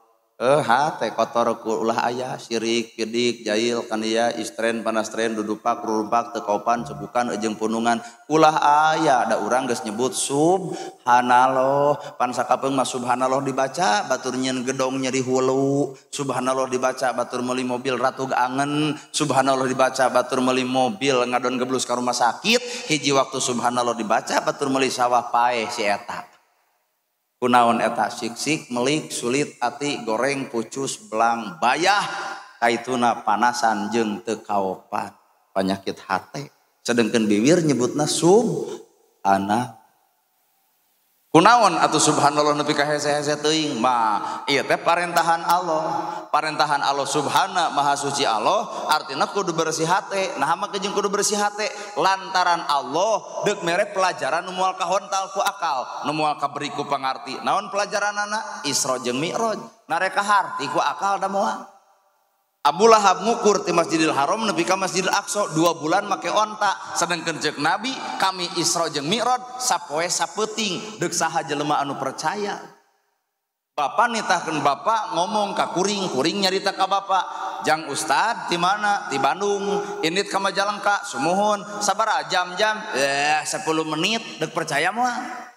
Hate kotor ku ulah aya syirik, pidik, jahil, kania, istren, panastren, dudupak, rurumpak, tekopan, cebukan, jeung punungan. Ulah aya da urang geus nyebut subhanallah. Pan sakapeung mah subhanallah dibaca batur nyeun gedong nyeri hulu. Subhanallah dibaca batur meuli mobil ratug angen. Subhanallah dibaca batur meuli mobil ngadon geblus ka rumah sakit. Hiji waktu subhanallah dibaca batur meuli sawah paeh si eta. Kunaon eta sik-sik melik sulit ati goreng pucus belang bayah kaituna panasan jeung teu kaopan panyakit hate sedengkeun bibir nyebutna subhana. Kunaon atuh subhanallah nepi ka hese-hese teuing mah ieu teh parentahan Allah. Parentahan Allah subhana maha suci Allah artina kudu bersih hate. Nah mah jeung kudu bersih hate lantaran Allah deuk mere pelajaran nu moal kahontal ku akal, nu moal kaberi ku pangarti. Naon pelajaranana? Isra jeung Mi'raj. Nareka harti ku akal da moal. Abu Lahab ngukur ti Masjidil Haram nepi ka Masjidil Aqsa 2 bulan make onta. Sedengkeun ceuk Nabi kami Isra jeung Mi'raj sapoe sapeuting. Deuk saha jelema anu percaya. Bapak nitahkeun bapak ngomong ka kuring, kuring nyarita ka bapak. Jang Ustad di mana? Di Bandung. Init ka Majalengka, sumuhun. Sabaraha jam-jam? 10 menit dek percaya moal.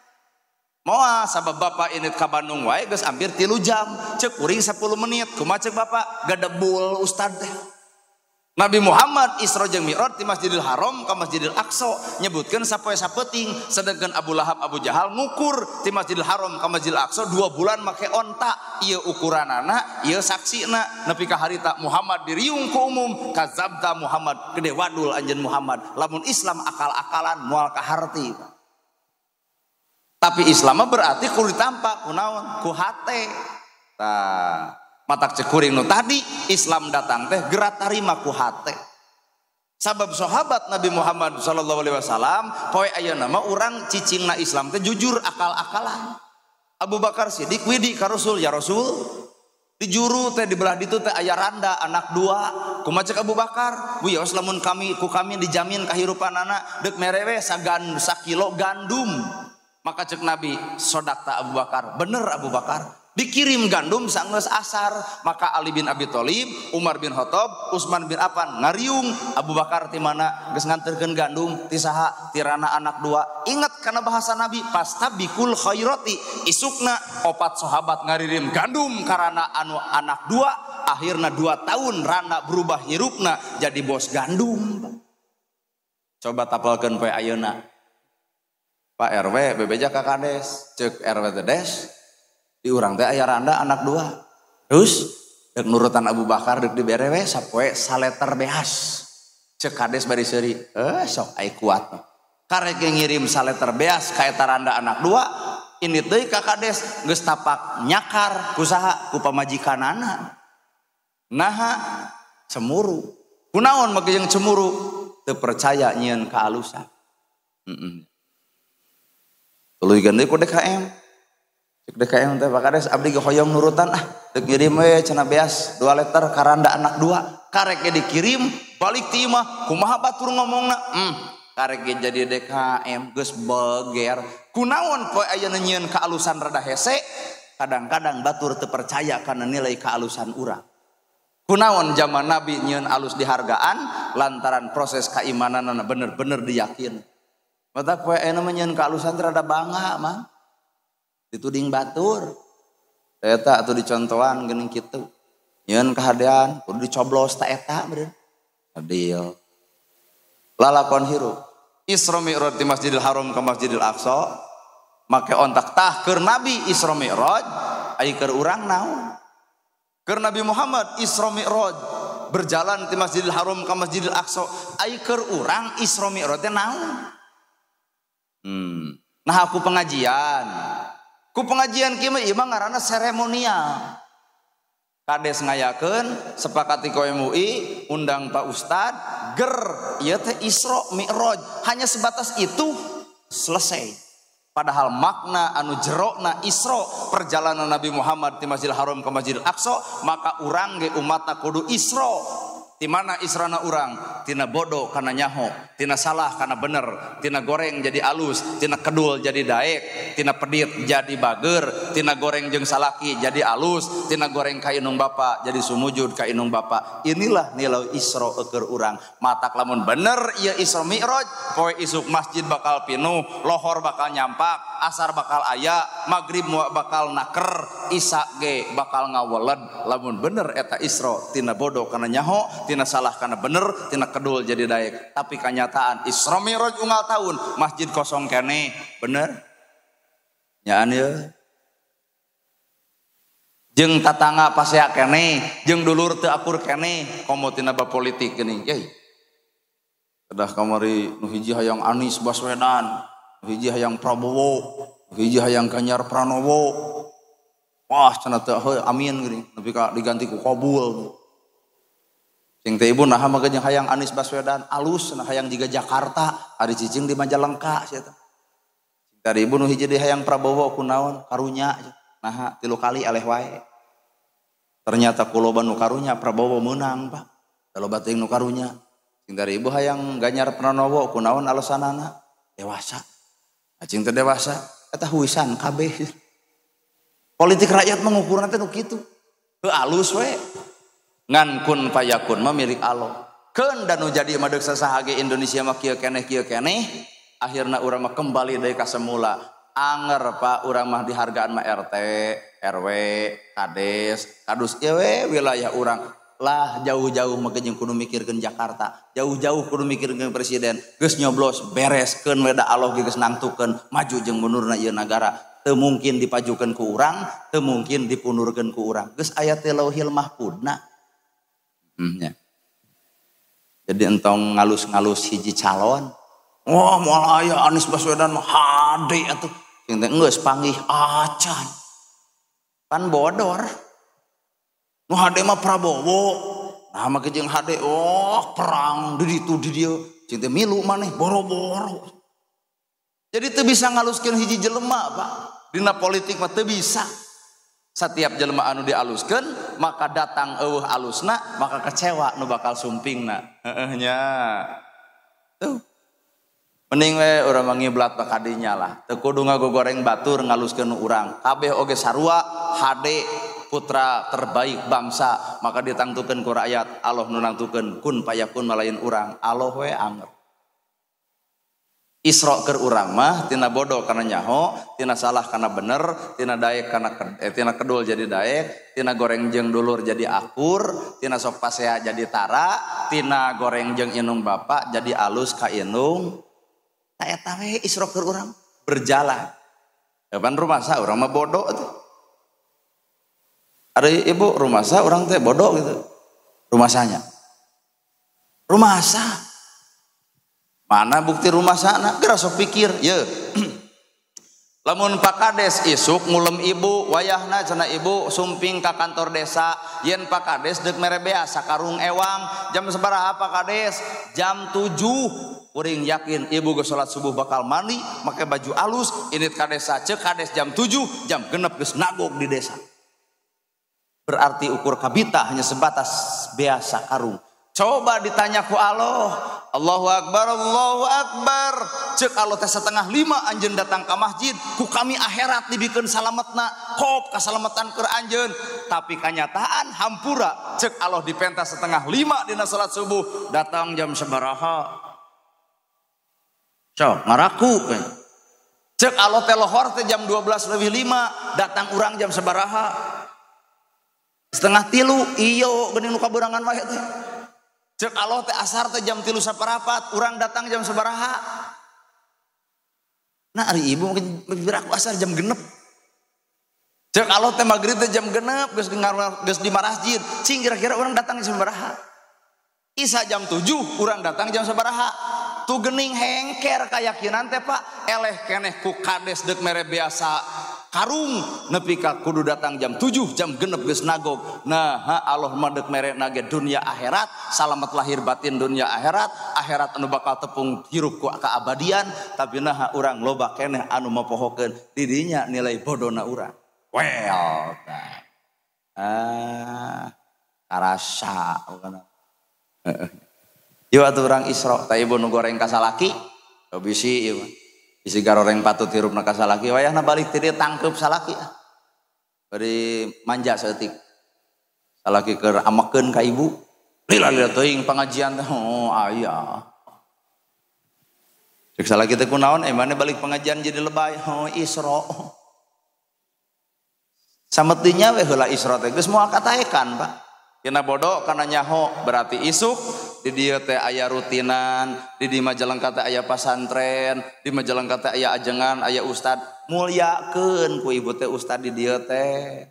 Moal sabab bapak init ka Bandung wae geus hampir 3 jam. Ceuk kuring 10 menit. Kumaha ceuk bapak? Gadebul Ustad teh. Nabi Muhammad Isra jeung Mi'raj di Masjidil Haram ka Masjidil Aqsa nyebutkeun sapoe sapeting, sedangkan Abu Lahab Abu Jahal ngukur di Masjidil Haram ka Masjidil Aqsa 2 bulan make onta. Ieu ukuranana, ieu saksina nepi ka harita Muhammad diriung ku umum. Kadzabta Muhammad, gede wadul anjeun Muhammad. Lamun Islam akal-akalan moal kaharti. Tapi Islam berarti kudu ditampa kunaon? Ku hate. Tah matak cekuring nu tadi Islam datang teh gerak tarima ku hate. Sabab sahabat Nabi Muhammad sallallahu alaihi wasallam poe ayeuna mah urang cicingna Islam teh jujur akal-akalan. Abu Bakar Siddiq widi ka Rasul, ya Rasul di juru teh di belah ditu teh aya randa anak 2. Kumaha ceuk Abu Bakar? Wios lamun kami dijamin kahirupanana deuk merewe sakilo gandum. Maka cek Nabi, sodakta Abu Bakar, bener Abu Bakar. Dikirim gandum saenggeus asar. Maka Ali bin Abi Thalib, Umar bin Khattab, Utsman bin Affan ngariung Abu Bakar ti mana geus nganterkeun gandum ti saha? Ti rana anak 2. Ingat kana bahasa Nabi, pastabikul khairati. Isukna 4 sahabat ngaririm gandum karana anu anak 2. Akhirna 2 tahun rana berubah hirupna jadi bos gandum. Coba tapalkeun poe ayeuna. Pak RW bebeja ka kades, ceuk RW teh des. Di urang teh aya randa anak 2. Terus dek nurutan Abu Bakar dek diberewe sapoe saleter beas. Ceuk kades bari seuri. Sok ai kuat. Karek ngirim saleter beas ka eta randa anak 2. Ini deui ka kades geus tapak nyakar ku saha? Ku pamajikanana. Naha cemuru. Kunaon make jeung cemuru? Teu percaya nyieun kaalusan. Tuluy deui ku DKM. Cek DKM teh Pak Kades abdi ge hoyong nurutan dek ngirim we cenah beas 2 liter karanda anak 2. Karek ge dikirim balik ti imah kumaha batur ngomongna? Karek ge jadi DKM geus beger. Kunaon poe ayeuna nyieun kaalusan rada hese? Kadang-kadang batur teu percaya kana nilai kaalusan urang. Kunaon zaman Nabi nyieun alus dihargaan lantaran proses keimananna bener-bener diyakin. Matak poe ayeuna nyieun kaalusan rada bangga mah. Dituding batur eta atuh dicontohan geuning kitu nyieun kahadean kudu dicoblos ta eta beureun adil lalakon hirup Isra Mi'raj di Masjidil Haram ke Masjidil Aqsa make ontak tah keur Nabi Isra Mi'raj ai keur urang naon keur Nabi Muhammad Isra Mi'raj berjalan di Masjidil Haram ke Masjidil Aqsa ai keur urang Isra Mi'raj teh naon nah aku pengajian ku pengajian kieu mah ngaranna seremonial. Kades ngayakeun sepakati ku MUI undang Pak Ustad ger ieu teh Isra Mi'raj hanya sebatas itu selesai. Padahal makna anu jerona Isra perjalanan Nabi Muhammad di Masjidil Haram ke Masjidil Aqsa maka urang ge umatna kudu Isra. Di mana israna urang? Tina bodoh kana nyaho, tina salah kana bener, tina goreng jadi alus, tina kedul jadi daek, tina pedit jadi bager, tina goreng jeung salaki jadi alus, tina goreng ka inung bapa jadi sumujud ka inung bapa. Inilah nilai Isra keur urang. Matak lamun bener ieu Isra Mi'raj, poe isuk masjid bakal pinuh, lohor bakal nyampak, asar bakal aya, magrib bakal naker, isya ge bakal ngaweled. Lamun bener eta Isra tina bodoh kana nyaho, tina salah kana bener, tina kedul jadi daek. Tapi kenyataan Isra Mi'raj unggal tahun masjid kosong kene bener nyaan ieu jeung tatangga pasea kene jeung dulur teu akur kene komo tina bab politik geuning yeuy kedah kamari nu hiji hayang Anies Baswedan, nu hiji hayang Prabowo, nu hiji hayang Ganjar Pranowo. Wah cenah teu heuh amin geuning nepi ka diganti ku Qabul. Sing teh ibu naha mah jeung hayang Anies Baswedan alus cenah hayang jiga Jakarta ari cicing di Majalengka sia teh. Sing teh ibu nu hiji di hayang Prabowo kunaon karunya naha 3 kali eleh wae. Ternyata kuloba nu karunya Prabowo meunang Pak. Loba teuing nu karunya. Sing teh ibu hayang Ganjar Pranowo kunaon alesanana? Dewasa. Cing teh dewasa eta huisan kabeh. Politik rakyat mengukurna teh nu kitu. Teu alus we. ngan kun fayakun mah milik Allah. Keun dan jadi mah deuk sasahage Indonesia mah kieu keneh akhirna urang mah kembali deui ka semula. Anger Pak, urang mah dihargaan mah RT, RW, kades, kadus ieu wilayah urang. Lah jauh-jauh mah jeung kudu mikirkeun Jakarta, jauh-jauh kudu mikirkeun presiden, geus nyoblos bereskeun weda Allah geus nangtukeun maju jeung munurna ieu nagara. Teu mungkin dipajukeun ku urang, teu mungkin dipundurkeun ku urang. Geus aya teh lauhil mahfudna. Nya. Jadi entong ngalus-ngalus hiji calon. Oh, moal aya Anies Baswedan mah hade atuh. Sing teh geus panggih acan. Pan bodor. Nu hade mah Prabowo. Nah mah jeung hade perang di ditu di dieu. Sing teh milu maneh boro-boro. Jadi teu bisa ngaluskeun hiji jelema, Pak. Dina politik mah teu bisa. Setiap jelema anu dialuskeun maka datang eueuh alusna maka kecewa nu bakal sumpingna. Heeh nya. Tuh. Mending we urang mangiblat ka kadinya lah. Teu kudu ngagogoreng batur ngaluskeun urang. Kabeh oge sarua hade putra terbaik bangsa maka ditangtukeun ku rakyat. Allah nu nangtukeun kun payakun malayan urang. Allah we anger. Isra keur urang mah tina bodoh kana nyaho, tina salah kana bener, tina daek kana tina kedul jadi daek, tina goreng jeung dulur jadi akur, tina sok pasea jadi tara, tina goreng jeung inung bapak jadi alus ka inung. Ta eta we Isra keur urang berjalan. Depan rumah sa urang mah bodoh atuh. Ari ibu rumah sa urang teh bodoh gitu. Rumah sanya. Rumah sa. Mana bukti rumah sana? Geura sok pikir, ye. Lamun Pak Kades isuk ngulem ibu, wayahna cenah ibu sumping ka kantor desa, yen Pak Kades deuk mere bea sakarung ewang, jam sabaraha Pak Kades? Jam 7. Uring yakin ibu geus salat subuh bakal mandi, make baju alus, init ka desa, ceuk Kades jam 7, jam 6 geus nagog di desa. Berarti ukur kabita hanya sebatas bea sakarung. Coba ditanya ku Allah, Allahu Akbar, Allahu Akbar. Cek Allah teh 4:30 anjeun datang ke masjid, ku kami akhirat dibikeun salametna, kop kasalamatan keur anjeun. Tapi kenyataan hampura, cek Allah dipentas 4:30 dina salat subuh, datang jam sabaraha? Cok ngaraku kan. Cek Allah teh lohor teh jam 12:05, datang urang jam sabaraha? 2:30, iyo geuning nu kaberangan wae teh. Cek Allah teh asar teh jam 3:04, urang datang jam sabaraha? Nah ari ibu mungkin biraku asar jam 6. Cek Allah teh magrib teh jam 6 geus di masjid. Cing kira-kira urang datang jam sabaraha? Isa jam 7, urang datang jam sabaraha? Tu geuning hengker kayakinan teh Pak, eleh keneh ku Kades deuk mere biasa karung nepi ka kudu datang jam 7, jam 6 geus nagog. Nah, Allah mah deuk mere nage dunia akhirat, salamet lahir batin dunia akhirat, akhirat anu bakal tepung hirup ku keabadian, tapi nah urang loba keneh anu mapohokeun di dinya nilai bodona urang. Well. Karasa kana. Ieu atuh urang Isra, ta ibu nu goreng ka salaki, bisi ieu. Isi garoreng patut hirupna ka salaki, wayahna balik ti dieu tangkep salaki. Bari manja saeutik. Salaki keur amekeun ka ibu. Lila teuing pengajian teh. Oh, aya. Cek salaki teh kunaon? Emane balik pengajian jadi lebay. Oh, Isra. Sametinya we heula Isra teh geus moal kataekan, Pak. Kena bodoh kana nyaho berarti isuk di dieu teh aya rutinan, di dieu Majalengka teh aya pasantren, di Majalengka teh aya ajengan, aya ustad, mulyakeun ku ibu teh ustad di dieu teh.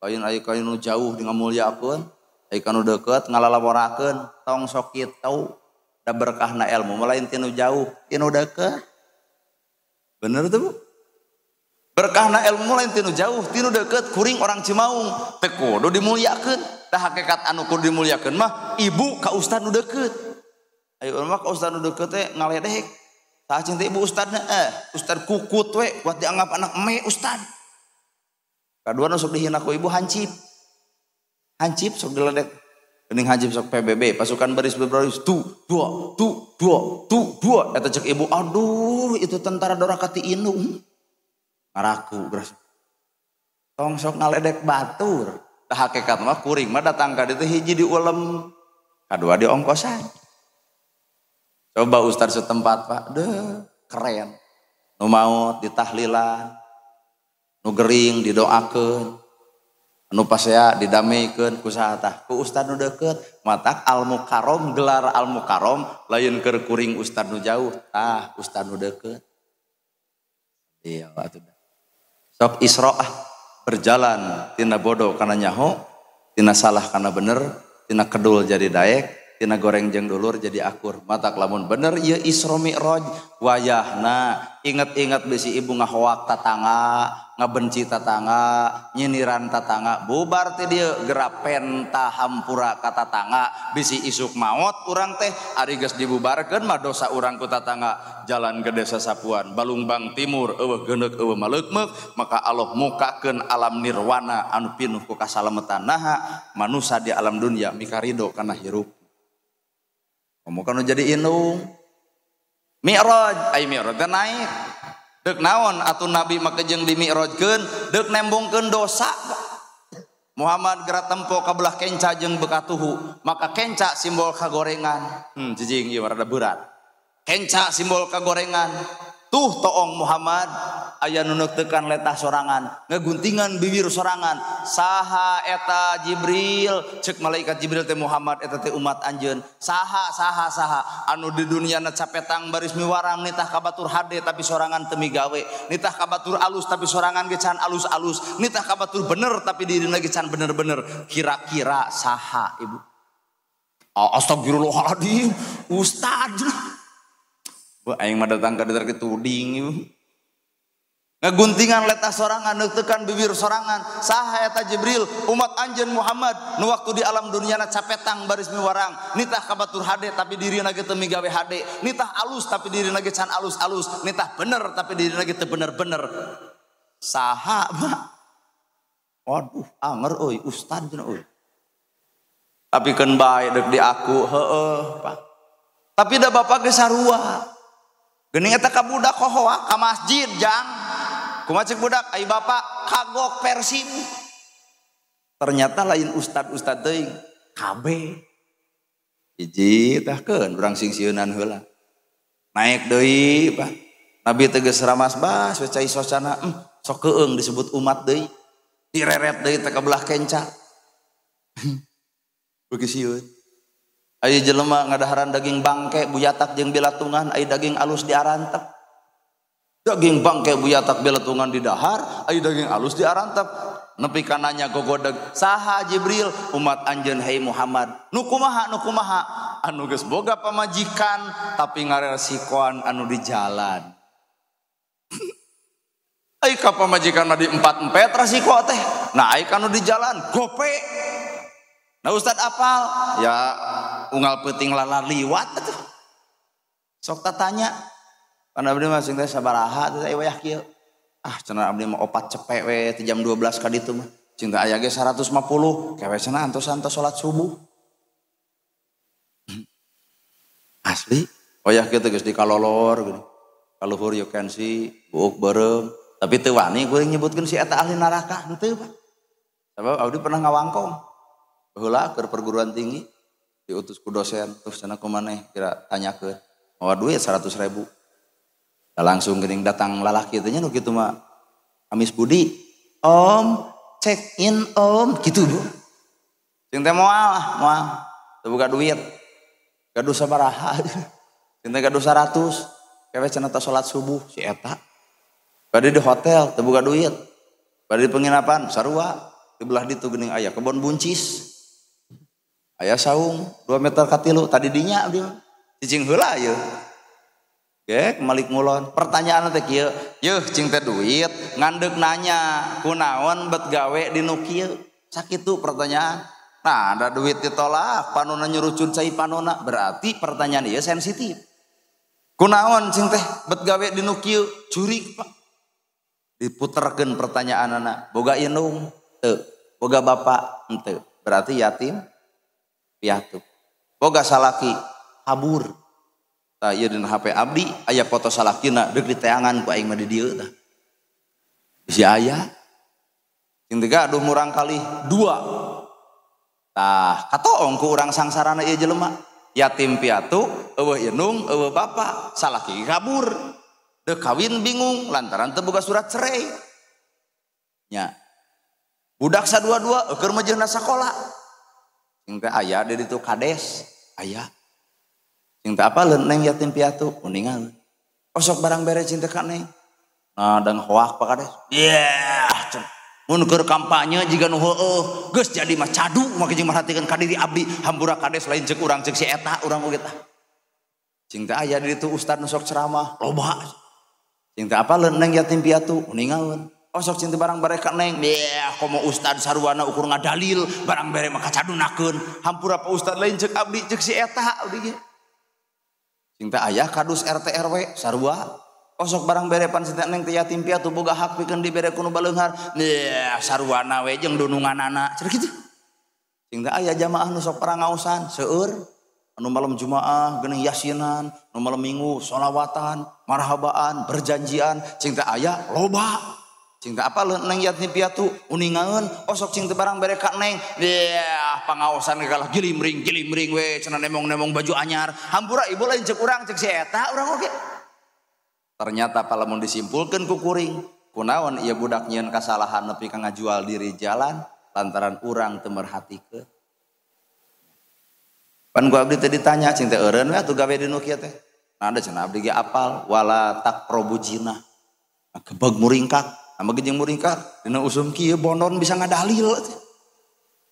Kain aya kain nu jauh dengan mulyakeun, aya kanu deukeut ngalalaborakeun, tong sok kitu da berkahna ilmu, mulain tinu jauh, tinu deukeut. Bener tuh Bu? Berkahna ilmu lain tinu jauh, tinu deukeut, kuring orang Cimaung, teu kudu dimulyakeun. Dah hakikat anu kudu dimuliakeun mah ibu ka ustad nu deukeut. Ayo mah ka ustad nu deukeut teh ngaledek. Tah cinta ibu ustadna ustad kukut we kuat dianggap anak eme ustad. Kadua nu sok dihina ku ibu hancip. Hancip sok diledek. Geuning hancip sok PBB, pasukan baris berbaris tu dua. Eta cek ibu, aduh itu tentara Dorakati Inung. Ngaraku geus. Tong sok ngaledek batur. Da hakikat mah kuring mah datang ka ditu hiji diulem, kadua di ongkosan. Coba ustaz setempat Pak, deh keren. Nu maot ditahlilan, nu gering didoakeun, nu pasea didamikeun ku saha tah? Ku ustaz nu deukeut. Matak al mukarrom, gelar al mukarrom lain keur kuring ustaz nu jauh, tah ustaz nu deukeut. Iya atuh. Sok Isra berjalan tina bodoh kana nyaho, tina salah kana bener, tina kedul jadi daek, tina goreng jeung dulur jadi akur. Matak lamun bener ieu Isra Mi'raj wayahna inget-inget bisi ibu ngahoak tatangga, ngabenci tatangga, nyiniran tatangga, bubar teh dieu gerapen hampura ka tatangga, bisi isuk maot urang teh ari geus dibubarkeun mah dosa urang ku tatangga jalan ke desa Sapuan, Balungbang Timur eueuh geuneuk eueuh maleukmeuk, maka Allah mukakeun alam nirwana anu pinuh ku kasalametan. Naha manusia di alam dunia mikarido kana hirup. Kamu kan jadi indung Mi'raj, ay Mi'raj teh naik. Deuk naon atuh Nabi mah jeung di Mi'rajkeun, deuk nembongkeun dosa. Muhammad gerak tempo ka belah kenca jeung bekatuhu, maka kenca simbol kagorengan. Jijing ieu rada berat. Kenca simbol kagorengan. Tuh toong Muhammad aya nu neuktekan letah sorangan, ngeguntingan bibir sorangan. Saha eta Jibril? Ceuk malaikat Jibril teh Muhammad eta teh umat anjeun. Saha anu di duniana capetang baris miwarang nitah kabatur hade tapi sorangan teu migawe, nitah kabatur alus tapi sorangan ge can alus-alus, nitah kabatur bener tapi dirina ge can bener-bener. Kira-kira saha ibu? Astagfirullahaladzim, ustaz. Aing mah datang ka dieu ke tuding ieu. Ngaguntingan letah sorangan, neuktekan bibir sorangan. Saha eta Jibril? Umat anjeun Muhammad nu waktu di alam duniana capetang baris miwarang, nitah kabatur hade tapi dirina ge teu migawe hade, nitah alus tapi dirina ge can alus-alus, nitah bener tapi dirina ge teu bener-bener. Saha mah? Waduh, anger euy ustaz cenah euy. Tapi keun bae deuk di aku, heueuh Pak. Tapi da bapak ge sarua. Geuning eta ka budak hohoa ka masjid jang. Kumaha ceuk budak? Ai bapak kagok Persib. Ternyata lain ustad-ustad teuing, KB. Hiji tah keun urang singsieunan heula. Naik deui Pak. Nabi teh geus ramas bas we cai sosana, sok keueung disebut umat deui. Direret deui teh ka belah kenca. Beuki sieun. Aya jelema ngadaharan daging bangke buyatak jeung bilatungan, aya daging alus diarantep. Daging bangke buyatak bilatungan di dahar, aya daging alus diarantep. Nepi kananya gogodeg, saha Jibril? Umat anjeun hai Muhammad. Nu kumaha? Anu geus boga pamajikan tapi ngaresikoan anu di jalan. Ai ka pamajikan mah di empat-empet resiko teh. Nah ai kanu di jalan gope. Nah Ustad apal? Ya unggal peuting lala liwat atuh. Sok tanya. Kana abdi mah sing teh sabaraha teh wayah kieu. Cenah abdi mah opat cepek we ti jam 12 ka ditu mah. Cing teh aya ge 150, kewe cenah antos-antos salat subuh. Asli, wayah kieu teh geus dikalolor geuning. Kaluhur you can see, buuk beureum, tapi teu wani kuring nyebutkeun si eta ahli neraka, henteu Pak. Sabab abdi pernah ngawangkong. Heula keur perguruan tinggi diutus ku dosen, terus cenah kumaneh kira tanyakeun. Mawa duit 100.000. Da langsung geuning datang lalaki teh nya nu kitu mah. Amis Budi, Om, check in Om, kitu Bu. Sing teh moal. Teu buka duit. Gaduh sabaraha. Sing teh gaduh 100. Kewe cenah teh salat subuh si eta. Bade di hotel teu buka duit. Bade di penginapan sarua. Di belah ditu geuning aya kebon buncis. Aya saung 2 meter ka 3 tadi dinya abdi mah. Cicing heula ieu. Ge Malik Mulon. Pertanyaan teh kieu, yeuh cing teh duit ngandeg nanya kunaon bet gawe di nu kieu. Sakitu pertanyaan. Nah, ada duit ditolak, panona nyurucun cai panona, berarti pertanyaan ieu sensitif. Kunaon cing teh bet gawe di nu kieu? Curig Pak. Diputerkeun pertanyaanana, boga indung? Teu. Boga bapak? Henteu. Berarti yatim piatu. Boga salaki kabur. Tah ieu dina HP abdi aya foto salakina deuk diteangan ku aing mah di dieu tah. Bisi aya. Sing teh gaduh murang kali 2 tah katoong ku urang sangsarana ieu jelema yatim piatu eueuh inung eueuh bapa salaki kabur teu kawin bingung lantaran teu boga surat cerai nya budak sadua-dua keur meujeunna sakola sing teh aya di ditu kades aya sing teh apaleun neng yatim piatu uningan osok barang bere cinta ka neng ngadang hoak pak kades mun keur kampanye jiga nu heueuh geus jadi mah cadu make jeung marhatikeun ka diri abdi hampura kades lain ceuk urang ceuk si eta urang oge tah cing teh aya di ditu ustad nu sok ceramah loba cing teh apaleun neng yatim piatu uningaeun osok cing teh barang bare ka neng komo ustad sarwana ukur ngadalil barang bare mah kacadunakeun hampura pa ustad lain ceuk abdi ceuk si eta abdi ge cing teh aya kadus RT RW sarua osok barang bere pan sinten neng teh yatim piatu boga hak pikeun dibere ku nu baleunghar sarwana we jeung dununganana cenah kitu sing teh aya jamaah nu sok parangaosan seueur anu malam Jumaah geuning yasinan nu malam Minggu sholawatan marhabaan berjanjian cing teh aya loba cing teh apaleun neng yatim piatu uningaeun osok cing teh barang bere ka neng pangaosan kalah gilimring we cenah nemong-nemong baju anyar hampura ibu lain ceuk urang ceuk si eta urang oge ternyata palamun disimpulkan ku kuring kunaon ieu budak nyieun kasalahan nepi ka ngajual diri jalan lantaran urang teu merhatikeun pan ku abdi teh ditanya cing teh eureun we atuh gawe di nu kieu teh nah ada cenah abdi ge apal wala taqrabu zina gebeg muringkak ama jeung muringkak dina usum kieu bonon bisa ngadalil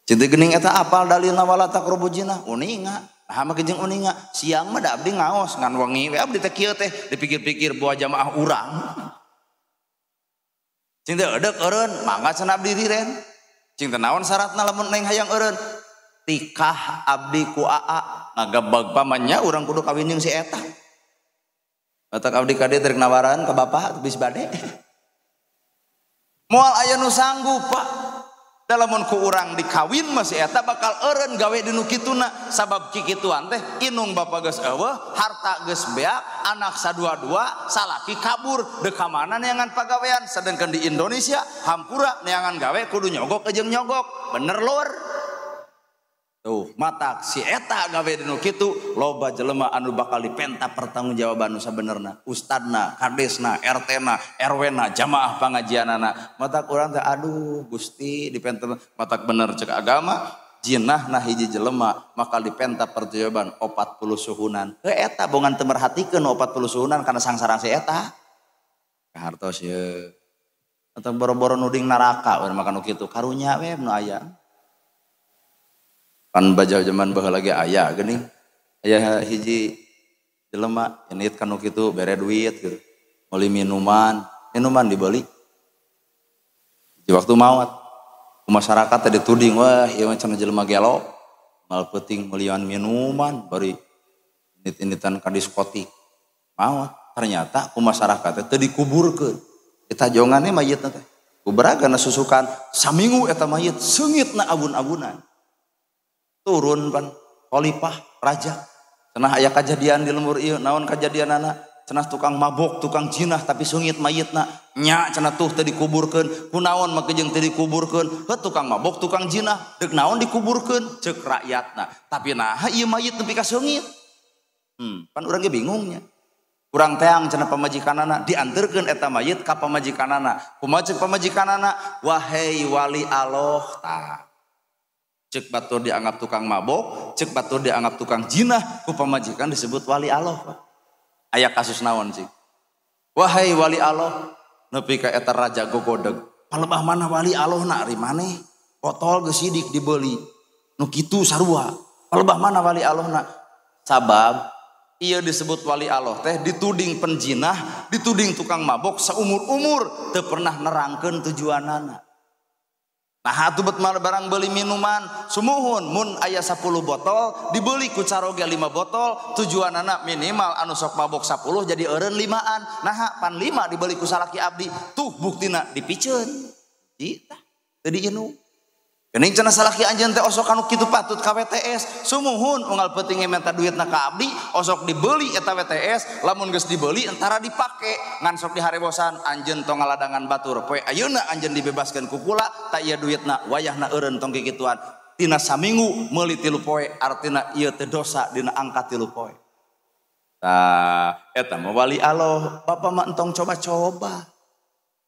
cing teh geuning eta apal dalilna wala taqrabu zina uninga nah mah jeung uninga siang mah da abdi ngaos ngan wengi we abdi teh kieu teh dipikir-pikir buah jamaah urang cing teh eudek eureun mangga cenah abdi diren cing teh naon syaratna lamun neng hayang eureun tikah abdi ku aa ngagebeg pamannya urang kudu kawin jeung si eta matak abdi ka dieu rek nawaran ka bapak bis bade moal aya nu sanggup Pak dalamun ku urang dikawin masih eta bakal eureun gawe di nu kituna sabab kikituan teh inung bapa geus eueuh harta geus beak anak sadua-dua salaki kabur deuk ka mana neangan pagawean sedengkeun di Indonesia hampura neangan gawe kudu nyogok jeung nyogok bener lur tuh matak si eta gawe di nu kitu loba jelema anu bakal dipenta pertanggungjawaban nu sabenerna ustadna kadesna RT-na RW-na jamaah pangajianana matak urang teh aduh Gusti dipenta matak bener cek agama jinahna hiji jelema maka dipenta pertanggungjawaban 40 suhunan heuh eta bongan teu merhatikeun 40 suhunan kana sangsarang si eta kahartos ye atau boro-boro nuding neraka we makan nu kitu karunya we nu aya pan baja zaman baheula lagi aya geuning aya hiji jelema nyeunit kanu kitu bere duit gitu meuli minuman dibeli di waktu maot ku masyarakat teh dituding wah ieu mah cenah jelema gelo mal peuting meulieun minuman bari nit-nitan ka diskotik maot ternyata ku masyarakat teh dikuburkeun eta jonganna mayitna teh kuberagana susukan saminggu eta mayit seungitna abun-abunan turun pan khalifah raja cenah aya kajadian di lembur ieu naon kajadianana cenah tukang mabok tukang jinah tapi sungit mayitna nya cenah tuh teu dikuburkeun kunaon make jeung teu dikuburkeun heuh tukang mabok tukang jinah deuk naon dikuburkeun ceuk rakyatna tapi naha ieu mayit nepi ka sungit pan urang ge bingungnya urang teang cenah pamajikanana dianterkeun eta mayit ka pamajikanana kumaha ceuk pamajikanana wahai wali Allah tah cek batur dianggap tukang mabok, cek batur dianggap tukang jinah, ku pamajikan disebut wali Allah. Aya kasus naon cik? Wahai wali Allah, nepi ka eta raja gogodeg. Palebah mana wali Allah na ari maneh? Botol geus sidik dibeli. Nu kitu sarua. Palebah mana wali Allah na? Sabab ieu disebut wali Allah teh dituding penjinah, dituding tukang mabok saumur-umur teu pernah nerangkeun tujuanana. Nah atuh bet barang beli minuman sumuhun mun aya 10 botol dibeli ku caroge 5 botol tujuanana minimal anu sok mabok 10 jadi eureun 5an nah pan 5 dibeli ku salaki abdi tuh buktina dipiceun tah teu diinu geuning cenah salaki anjeun teh osok anu kitu patut ka WTS sumuhun unggal peuting minta duitna ka abdi osok dibeli eta WTS lamun geus dibeli antara dipake ngan sok diharebosan anjeun tong ngaladangan batur poe ayeuna anjeun dibebaskeun ku kula ta ieu duitna wayahna eureun tong kikituan tina saminggu meuli 3 poe artina ieu teh dosa dina angka 3 poe. Tah eta mah wali Allah, Bapak mah entong coba-coba.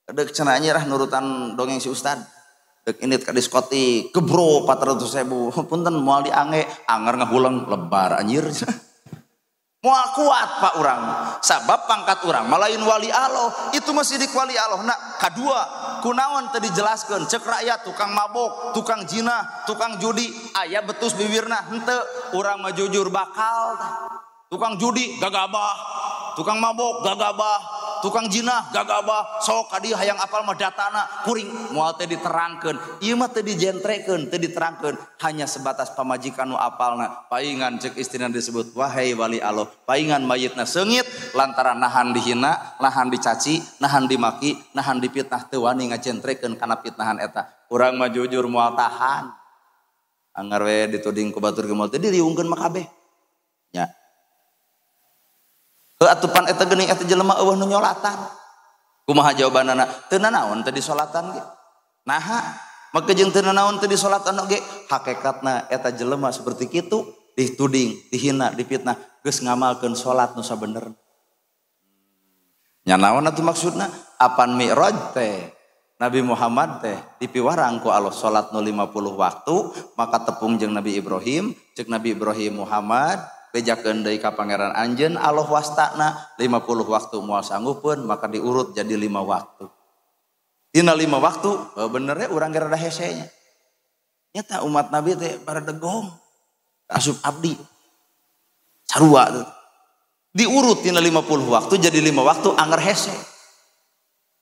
Deuk cenah nyerah nurutan dongeng si Ustad. Deuk indit ka diskotik, gebro 400.000. Punten moal diange, anger ngahuleng lebar anjir. Moal kuat Pak urang. Sabab pangkat urang malain wali Allah, itu masih di wali Allah. Nah, kadua, kunaon teu dijelaskeun, cek rakyat tukang mabok, tukang zina, tukang judi, aya betus bibirna henteu, urang mah jujur bakal. Tukang judi gagabah, tukang mabok gagabah, tukang zina gagabah, sok kadieu hayang apal mah datana kuring moal teh diterangkeun. Ieu mah teu dijentrekeun, teu diterangkeun, hanya sebatas pamajikan nu apalna. Paingan cek istrina disebut wahai wali Allah, paingan mayitna seungit lantaran nahan dihina, nahan dicaci, nahan dimaki, nahan dipitnah teu wani ngajentrekeun kana pitnahan eta. Urang mah jujur moal tahan. Anggar we dituding ku batur geumul teh diriungkeun mah kabeh. Nya atupan eta geuning eta jelema eueuh nu nyolatan. Kumaha jawabanana? Teu nanaon teh disolatan ge. Naha? Maka jeung teu nanaon teh disolatan ge, hakikatna eta jelema seperti kitu dituding, dihina, dipitnah, geus ngamalkeun salat nu sabener. Nya naon atuh maksudna? Apan mi'raj teh Nabi Muhammad teh dipiwarang ku Allah salat nu 50 waktu, maka tepung jeung Nabi Ibrahim, cek Nabi Ibrahim Muhammad bejakeun deui ka pangeran anjeun Allah wastana 50 waktu moal sanggupkeun maka diurut jadi 5 waktu. Dina 5 waktu bener ya urang ge rada hese nya. Nyata umat Nabi teh barada gong asup abdi. Sarua tuh. Diurut dina 50 waktu jadi 5 waktu anger hese.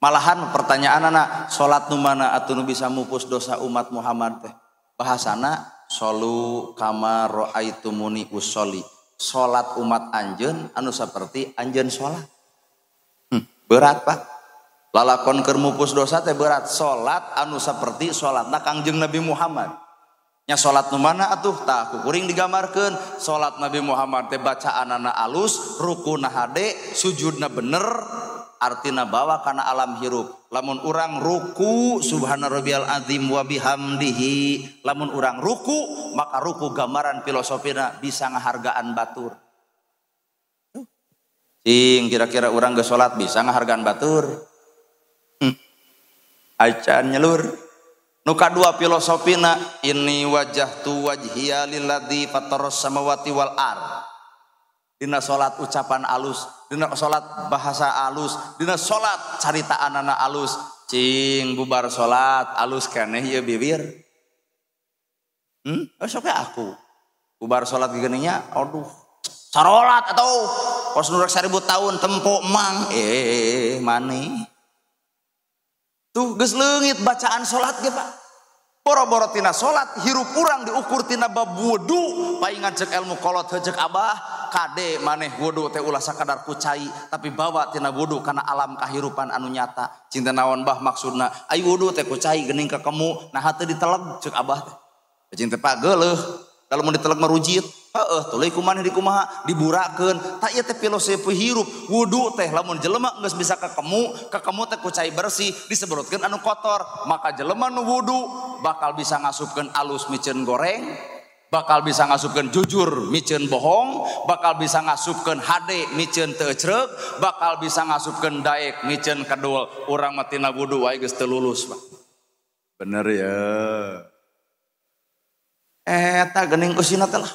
Malahan pertanyaanana salat nu mana atuh nu bisa mupus dosa umat Muhammad teh. Bahasana solu kama ra'aitumuni usolli. Salat umat anjeun anu saperti anjeun salat. Berat Pak. Lalakon keur mupus dosa teh berat. Salat anu saperti salatna Kangjeng Nabi Muhammad. Nya salat nu mana atuh tah kuring digambarkeun. Salat Nabi Muhammad teh bacaanana alus, rukuna hade, sujudna bener, artina bawa kana alam hirup. Lamun urang ruku subhana rabbiyal azim wa bihamdihi, lamun urang ruku maka ruku gambaran filosofina bisa ngahargaan batur. Cing kira-kira urang geus salat bisa ngahargaan batur. Acan nyelur. Nu kadua filosofina inni wajjahtu wajhiya lilladzi fataras samawati wal ardh. Dina salat ucapan alus, dina salat bahasa alus, dina salat caritaanana alus. Cing bubar salat alus keneh ieu bibir. Sok aku. Bubar salat geuningnya aduh. Sarolat atau pos nu rek 1000 tahun tempo mang maneh. Tuh geus leungit bacaan salat ge Pak. Boro-boro tina salat hirup urang diukur tina bab wudu, paingan cek ilmu kolot heuh Abah kade maneh wudu teh ulah sakadar kucai tapi bawa tina wudu kana alam kahirupan anu nyata. Cinta naon bah maksudna ai wudu teh kucai geuning ka kemu nah teu diteleg cek Abah teh. Cinta Pak geuleuh kalau mau diteleg merujit tuluy kumaneh dikumaha diburakeun tak ieu teh filosofi hirup. Wudu teh lamun jelema geus bisa ka kemu teh kucai bersih disebutkeun anu kotor, maka jelema nu wudu bakal bisa ngasupkeun alus micen goreng, bakal bisa ngasupkeun jujur micen bohong, bakal bisa ngasupkeun hade micen teu ecreug, bakal bisa ngasupkeun daek micen kadul. Urang mah tina wudu wae geus teu lulus Pak. Bener ya. Eta geuning usina teh lah.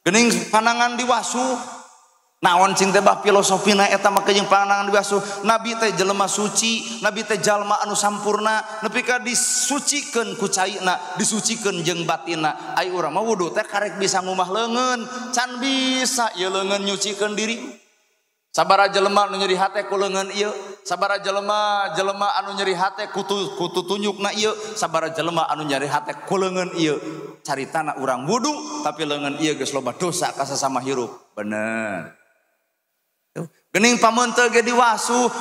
Geuning panangan diwasu. Naon cing teh bah filosofina eta mah jeung panangan diwasu. Nabi teh jelema suci, nabi teh jalma anu sampurna, nepi ka disucikeun ku caina, disucikeun jeung batinna. Ai urang mah wudu teh karek bisa ngumah leungeun, can bisa ieu leungeun nyucikeun diri. Sabaraha jelema anu nyeri hate ku leungeun ieu, sabaraha jelema anu nyeri hate ku tunjukna ieu, sabaraha jelema anu nyeri hate ku leungeun ieu. Caritana urang wudu tapi leungeun ieu geus loba dosa ka sasama hirup. Bener. Geuning pameunteul ge diwasu,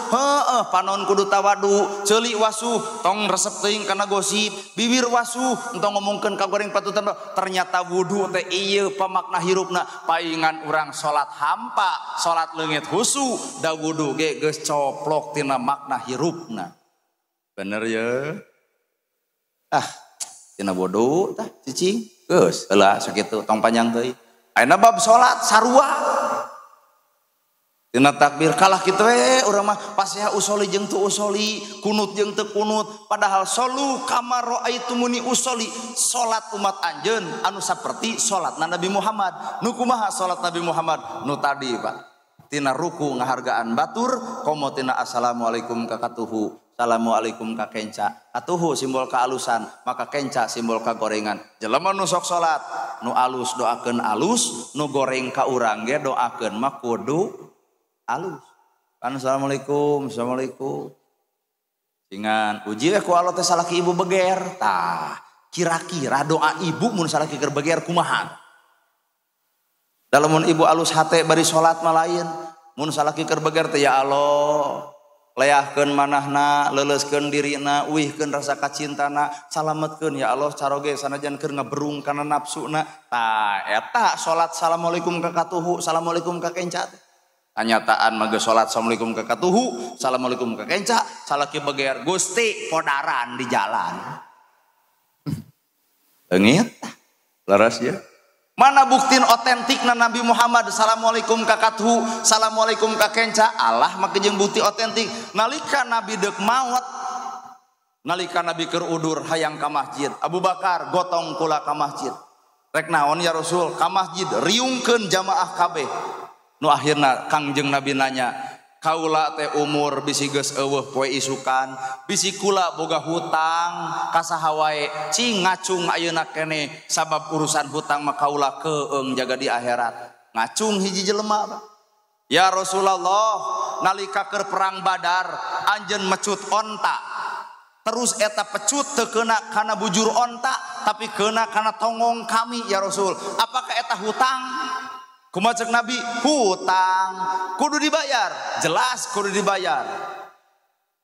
panon kudu tawadu, ceuli wasu, tong resep teuing kana gosip, bibir wasu, entong ngomongkeun ka goreng patutan, ternyata wudu teh ieu pamakna hirupna. Paingan urang salat hampa, salat leungit husu, da wudu ge geus coplok tina makna hirupna. Bener ya? Tina wudu tah cicing, geus heula sakitu tong panjang teuing. Ayeuna bab salat sarua tina takbir kalah kitu urang mah pasiha usoli jeung teu usoli, kunut jeung teu kunut, padahal solu kama raaitumuni usoli, salat umat anjeun anu saperti salatna Nabi Muhammad. Nu kumaha salat Nabi Muhammad? Nu tadi Pak, tina ruku ngahargaan batur, komo tina assalamualaikum ka katuhu, assalamualaikum ka kenca, atuhu simbol kealusan, maka kenca simbol kagorengan. Jelema nu sok salat nu alus doakeun alus, nu goreng ka urang ge doakeun mah kudu alus. Kan assalamualaikum, assalamualaikum. Singan uji ku Allah teh salaki ibu beger. Tah, kira-kira doa ibu mun salaki keur beger kumaha? Dalamun ibu alus hate bari salat mah lain. Mun salaki keur beger teh ya Allah, leahkeun manahna, leuleuskeun dirina, uihkeun rasa kacintana, salametkeun ya Allah caroge sanajan keur ngaberung kana nafsuna. Tah, eta salat assalamualaikum ka katuhu, assalamualaikum ka kenca. Kenyataan mah geus salat assalamualaikum ka katuhu, assalamualaikum ka kenca, salaki beger Gusti podaran di jalan. Leungit laras ya. Mana buktiin otentikna Nabi Muhammad assalamualaikum ka katuhu, assalamualaikum ka kenca? Allah mah jeung bukti otentik. Nalika Nabi deuk maot, nalika Nabi keur udur hayang ka masjid, Abu Bakar gotong kula ka masjid. Rek naon ya Rasul? Ka masjid riungkeun jamaah kabeh. Nu akhirna Kangjeng Nabi nanya, kaula teh umur bisi geus eueuh poe isukan, bisi kula boga hutang ka saha wae, cing ngacung ayeuna keneh sabab urusan hutang mah kaula keung jaga di akhirat. Ngacung hiji jelema, ya Rasulullah, nalika keur perang Badar anjeun mecut onta, terus eta pecut teu keuna kana bujur onta tapi keuna kana tongong kami ya Rasul, apakah eta hutang? Kumaha ceuk Nabi? Hutang kudu dibayar, jelas kudu dibayar.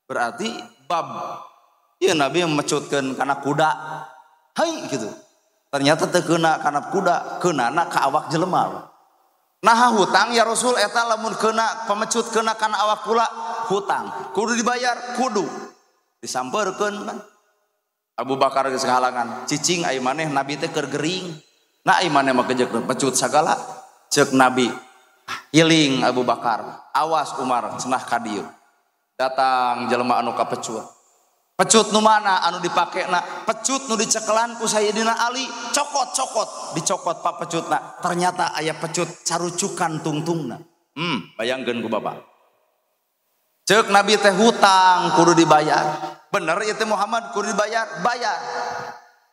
Berarti bab ieu Nabi mecutkeun kana kuda. Hai gitu. Ternyata teu keuna kana kuda, keunana ka awak jelema. Nah hutang ya Rasul eta lamun keuna pemecut keuna kana awak kula, hutang kudu dibayar, kudu disampeurkeun kan. Abu Bakar geus halangan, cicing ai maneh Nabi teh keur gering. Nah ai maneh mah kejeuk pecut sagala. Cek Nabi hiling Abu Bakar, awas Umar cenah ka dieu. Datang jelema anu kapecut. Pecut nu mana anu dipakena? Pecut nu dicekelan ku Sayyidina Ali, cokot-cokot, dicokot pak pecutna. Ternyata aya pecut carucukan tungtungna. Bayangkeun ku Bapak. Cek Nabi teh hutang kudu dibayar. Bener ieu teh Muhammad kudu dibayar, bayar.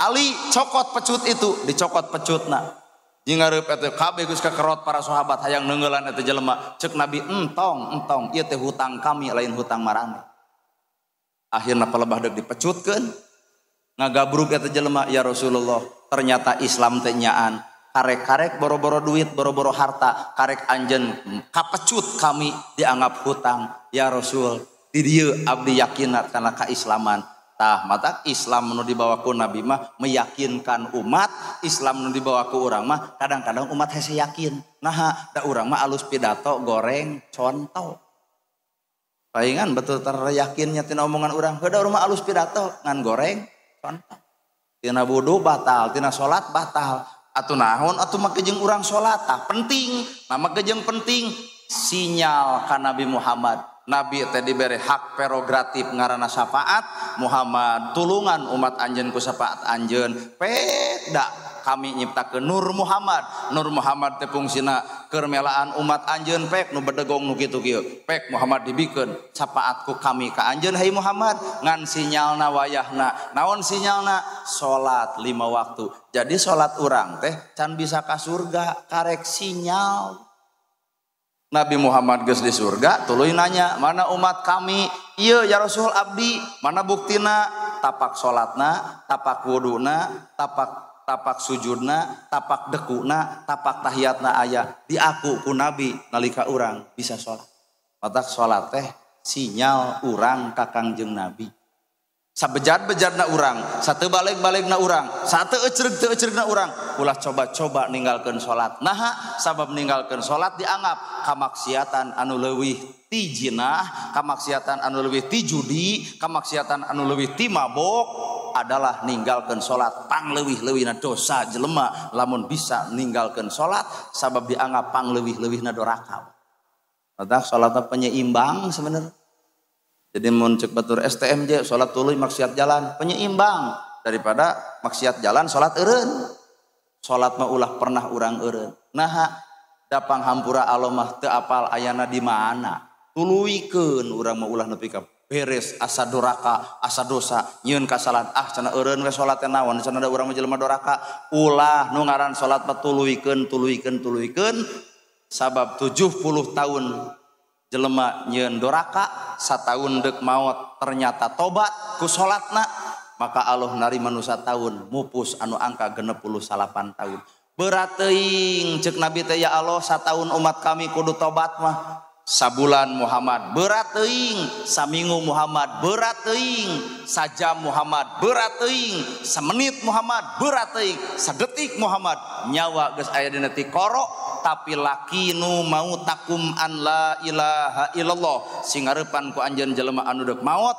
Ali cokot pecut itu, dicokot pecutna. Jingareup eta kabeh geus kakerot para sahabat hayang neungeulan eta jelema. Ceuk Nabi entong ieu teh hutang kami lain hutang marane. Akhirna palebah deuk dipecutkeun. Ngagabrug eta jelema, ya Rasulullah, ternyata Islam teh nyaan. Karek-karek boro-boro duit, boro-boro harta, karek anjeun kapecut kami dianggap hutang. Ya Rasul, di dieu abdi yakinna kana kaislaman. Tah mata Islam nu dibawa ku Nabi mah meyakinkan umat, Islam nu dibawa ku urang mah kadang-kadang umat hese yakin. Nah da urang mah alus pidato goreng contoh. Paingan betul teryakinnya tina omongan urang, heuda urang mah alus pidato ngan goreng contoh. Tina wudu batal, tina salat batal. Atuh naon atuh make jeung urang salat tah penting. Nama jeung penting sinyal ka Nabi Muhammad. Nabi teh diberi hak prerogatif ngaranna syafaat. Muhammad tulungan umat anjeun ku syafaat anjeun. Peda kami nyiptakeun Nur Muhammad. Nur Muhammad teh fungsina keur melaan umat anjeun pek nu bedegong nu kitu kieu. Pek Muhammad dibikeun syafaat ku kami ka anjeun hai Muhammad ngan sinyalna wayahna. Naon sinyalna? Salat 5 waktu. Jadi salat urang teh can bisa ka surga karek sinyal. Nabi Muhammad geus di surga, tuluy nanya, mana umat kami? Ieu ya Rasul abdi, mana buktina? Tapak salatna, tapak wuduna, tapak sujudna, tapak dekuna, tapak tahiyatna aya. Diaku ku Nabi nalika urang bisa salat. Matak salat teh sinyal urang ka Kangjeng Nabi. Sabejad-bejadna urang, sateu balik-balikna urang, sateu ecreug-ecreugna urang, ulah coba-coba ninggalkeun salat. Naha sabab ninggalkeun salat dianggap kamaksiatan anu leuwih ti jinah, kamaksiatan anu leuwih ti judi, kamaksiatan anu leuwih ti mabok. adalah ninggalkeun salat. Pangleuwih-leuwihna dosa jelema lamun bisa ninggalkeun salat sabab dianggap pangleuwih-leuwihna doraka. Matak salatna penyeimbang sebenarnya. Jadi mun cek batur STMJ salat tuluy maksiat jalan penyeimbang daripada maksiat jalan salat eureun. Salat mah ulah pernah urang eureun. Nah, dapang hampura Allah mah teu apal ayana di mana. Tuluykeun urang mah ulah nepi ka beres asa doraka, asa dosa, nyieun kasalahan. Cenah eureun we salat teh naon? Cenah da urang mah jelema doraka. Ulah nu ngaran salat mah tuluykeun. Sabab 70 tahun jelema nyieun doraka, satahun deuk maot ternyata tobat ku salatna, maka Allah narima nu satahun mupus anu angka 68 tahun. Berat teuing ceuk Nabi teh, ya Allah satahun umat kami kudu tobat mah sabulan Muhammad, berat teuing saminggu Muhammad, berat teuing sajam Muhammad, berat teuing samenit Muhammad, berat teuing sadetik Muhammad. Nyawa geus aya dina ti koro tapi lakinu mau takum an la ilaha illallah sing ngarepan ku anjeun jelema anu deuk maot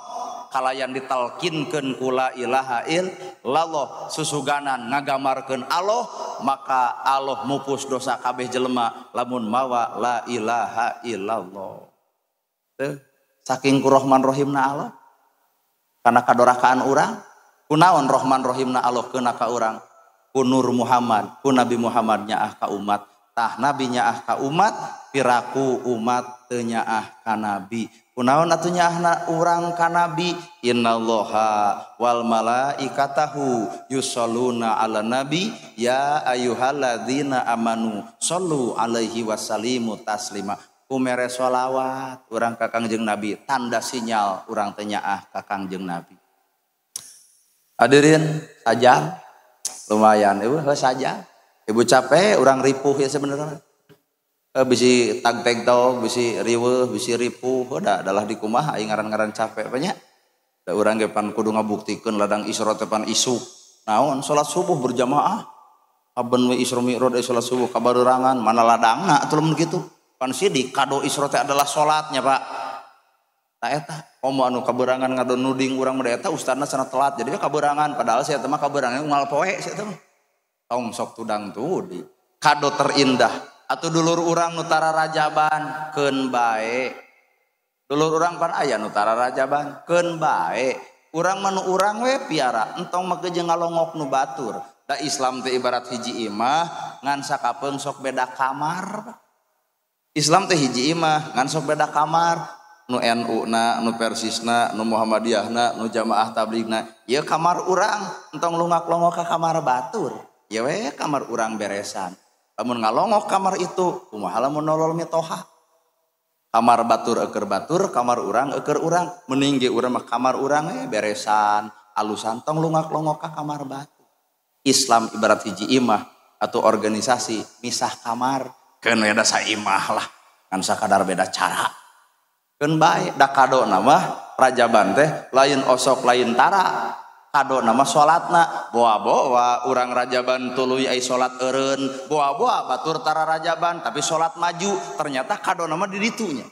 kalayan ditalkinkeun ku la ilaha illallah susuganan ngagamarkeun Allah, maka Allah mupus dosa kabeh jelema lamun mawa la ilaha illallah. Teu saking ku Rahman Rahimna Allah kana kadorakaan urang, kunaon Rahman Rahimna Allah keuna ka urang, ku Nur Muhammad, ku Nabi Muhammad nyaah ka umat. Tah Nabi nyaah ka umat, piraku umat teu nyaah ka Nabi. Kunaon atuh nyaahna urang ka Nabi? Innallaha wal malaikatahu yusholluna ala nabi ya ayyuhalladzina amanu shollu alaihi wasallimu taslima. Kumere sholawat urang ka Kangjeng Nabi, tanda sinyal urang teh nyaah ka Kangjeng Nabi. Hadirin sajam lumayan saja. Ibu capek, orang ripuh ya sebenarnya. Bisi tag-tag tau, bisi riweuh, bisi ripuh, adalah di kumaha aing ngaran-ngaran capek banyak. Da urang ge pan kudu ngabuktikeun ladang isra teh pan isuk. Naon salat subuh berjamaah. Aben we isra mi'raj salat subuh kabarerangan, mana ladangna atuh lamun kitu. Pan sidik kado isra teh adalah salatnya, Pak. Tah eta komo anu kaberangan ngado nuding urang mah eta ustadna cenah telat. Jadi kaberangan padahal saya teh mah kaberangan unggal poe sia teh mah. Tong sok tudang tudi kado terindah atau dulur urang nutara rajaban keun bae, dulur urang pan aya nutara rajaban keun bae, urang manu urang we piara entong make jeung ngalongok nu batur. Da Islam teh ibarat hiji imah ngan sakapeung sok beda kamar. Islam teh hiji imah ngan sok beda kamar, nu NU na, nu Persisna, nu Muhammadiyahna, nu Jamaah Tabligna. Ieu kamar urang entong lungak-longok ka kamar batur. Ya we kamar urang beresan. Lamun ngalongok kamar itu, kumaha lamun nolol mitoha. Kamar batur eker batur, kamar urang eker urang. Mending ge urang mah kamar urang beresan, alusan tong lungak-longok ka kamar batur. Islam ibarat hiji imah atau organisasi misah kamar. Keun we da saimah lah, kan sakadar beda cara. Keun bae da kado nama rajaban teh lain osok lain tara. Kado nama sholatna boa-boa urang rajaban tuluy ai sholat eureun, boa-boa batur tara rajaban tapi sholat maju, ternyata kado nama di ditunya.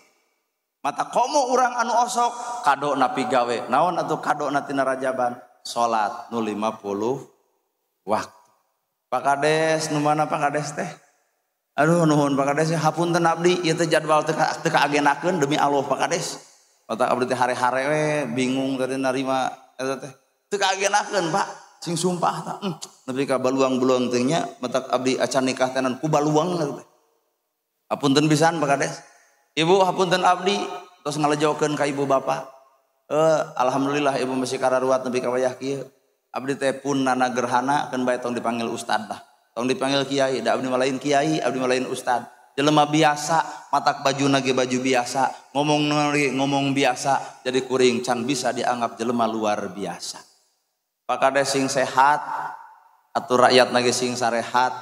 Mata komo urang anu osok kado na pigawe, naon atuh kado na tina rajaban? Sholat nu 50 waktu. Pak Kades nu mana Pak Kades teh? Aduh nuhun Pak Kades hapunten abdi ieu teh jadwal teu kaagenakeun demi Allah Pak Kades. Mata abdi teh hare-hare we bingung tadi narima eta teh. Teu kaagenakeun Pak, sing sumpah tah. Nepi ka baluang-baluang teh nya matak abdi acan nikah tenan ku baluang teh. Hapunten pisan Pak Kades. Ibu hapunten abdi tos ngalejokeun ka ibu bapak. Alhamdulillah ibu masih kararuat nepi ka wayah kieu. Abdi teh pun nana gerhana keun bae tong dipanggil ustad lah. Tong dipanggil kiai, da abdi malain kiai, abdi malain ustad. Jelema biasa, matak bajuna ge baju biasa, ngomong biasa, jadi kuring can bisa dianggap jelema luar biasa. Pak Kades sing sehat atau rakyat nage sing sarehat,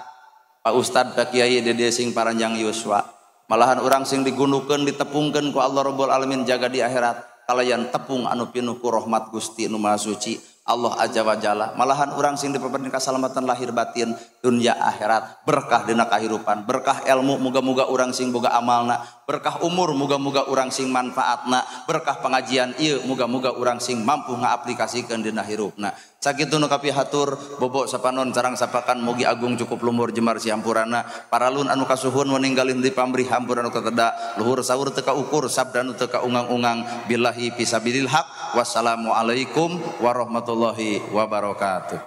Pak Ustad Pak Kiai dia sing paranjang yuswa, malahan orang sing digunukeun ditepungkeun ku Allah Rabbul Alamin jaga di akhirat kalayan tepung anu pinuh ku rahmat Gusti nu Maha Suci Allah Azza wa Jalla, malahan orang sing dipaparin kasalamatan lahir batin dunia akhirat, berkah dina kahirupan, berkah ilmu, muga-muga orang sing boga amalna, berkah umur muga-muga urang sing manfaatna, berkah pengajian ieu muga-muga urang sing mampu ngaaplikasikeun dina hirupna. Sakitu nu kapihatur bobo sapanon sareng sapakan mugi agung cukup lumur jemar sihampurana, paralun anu kasuhun meninggalin di pamrih hampura anu teteda, luhur sahur teu kaukur, sabda nu teu kaungang-ungang, billahi fisabilil haq. Wassalamualaikum warahmatullahi wabarakatuh.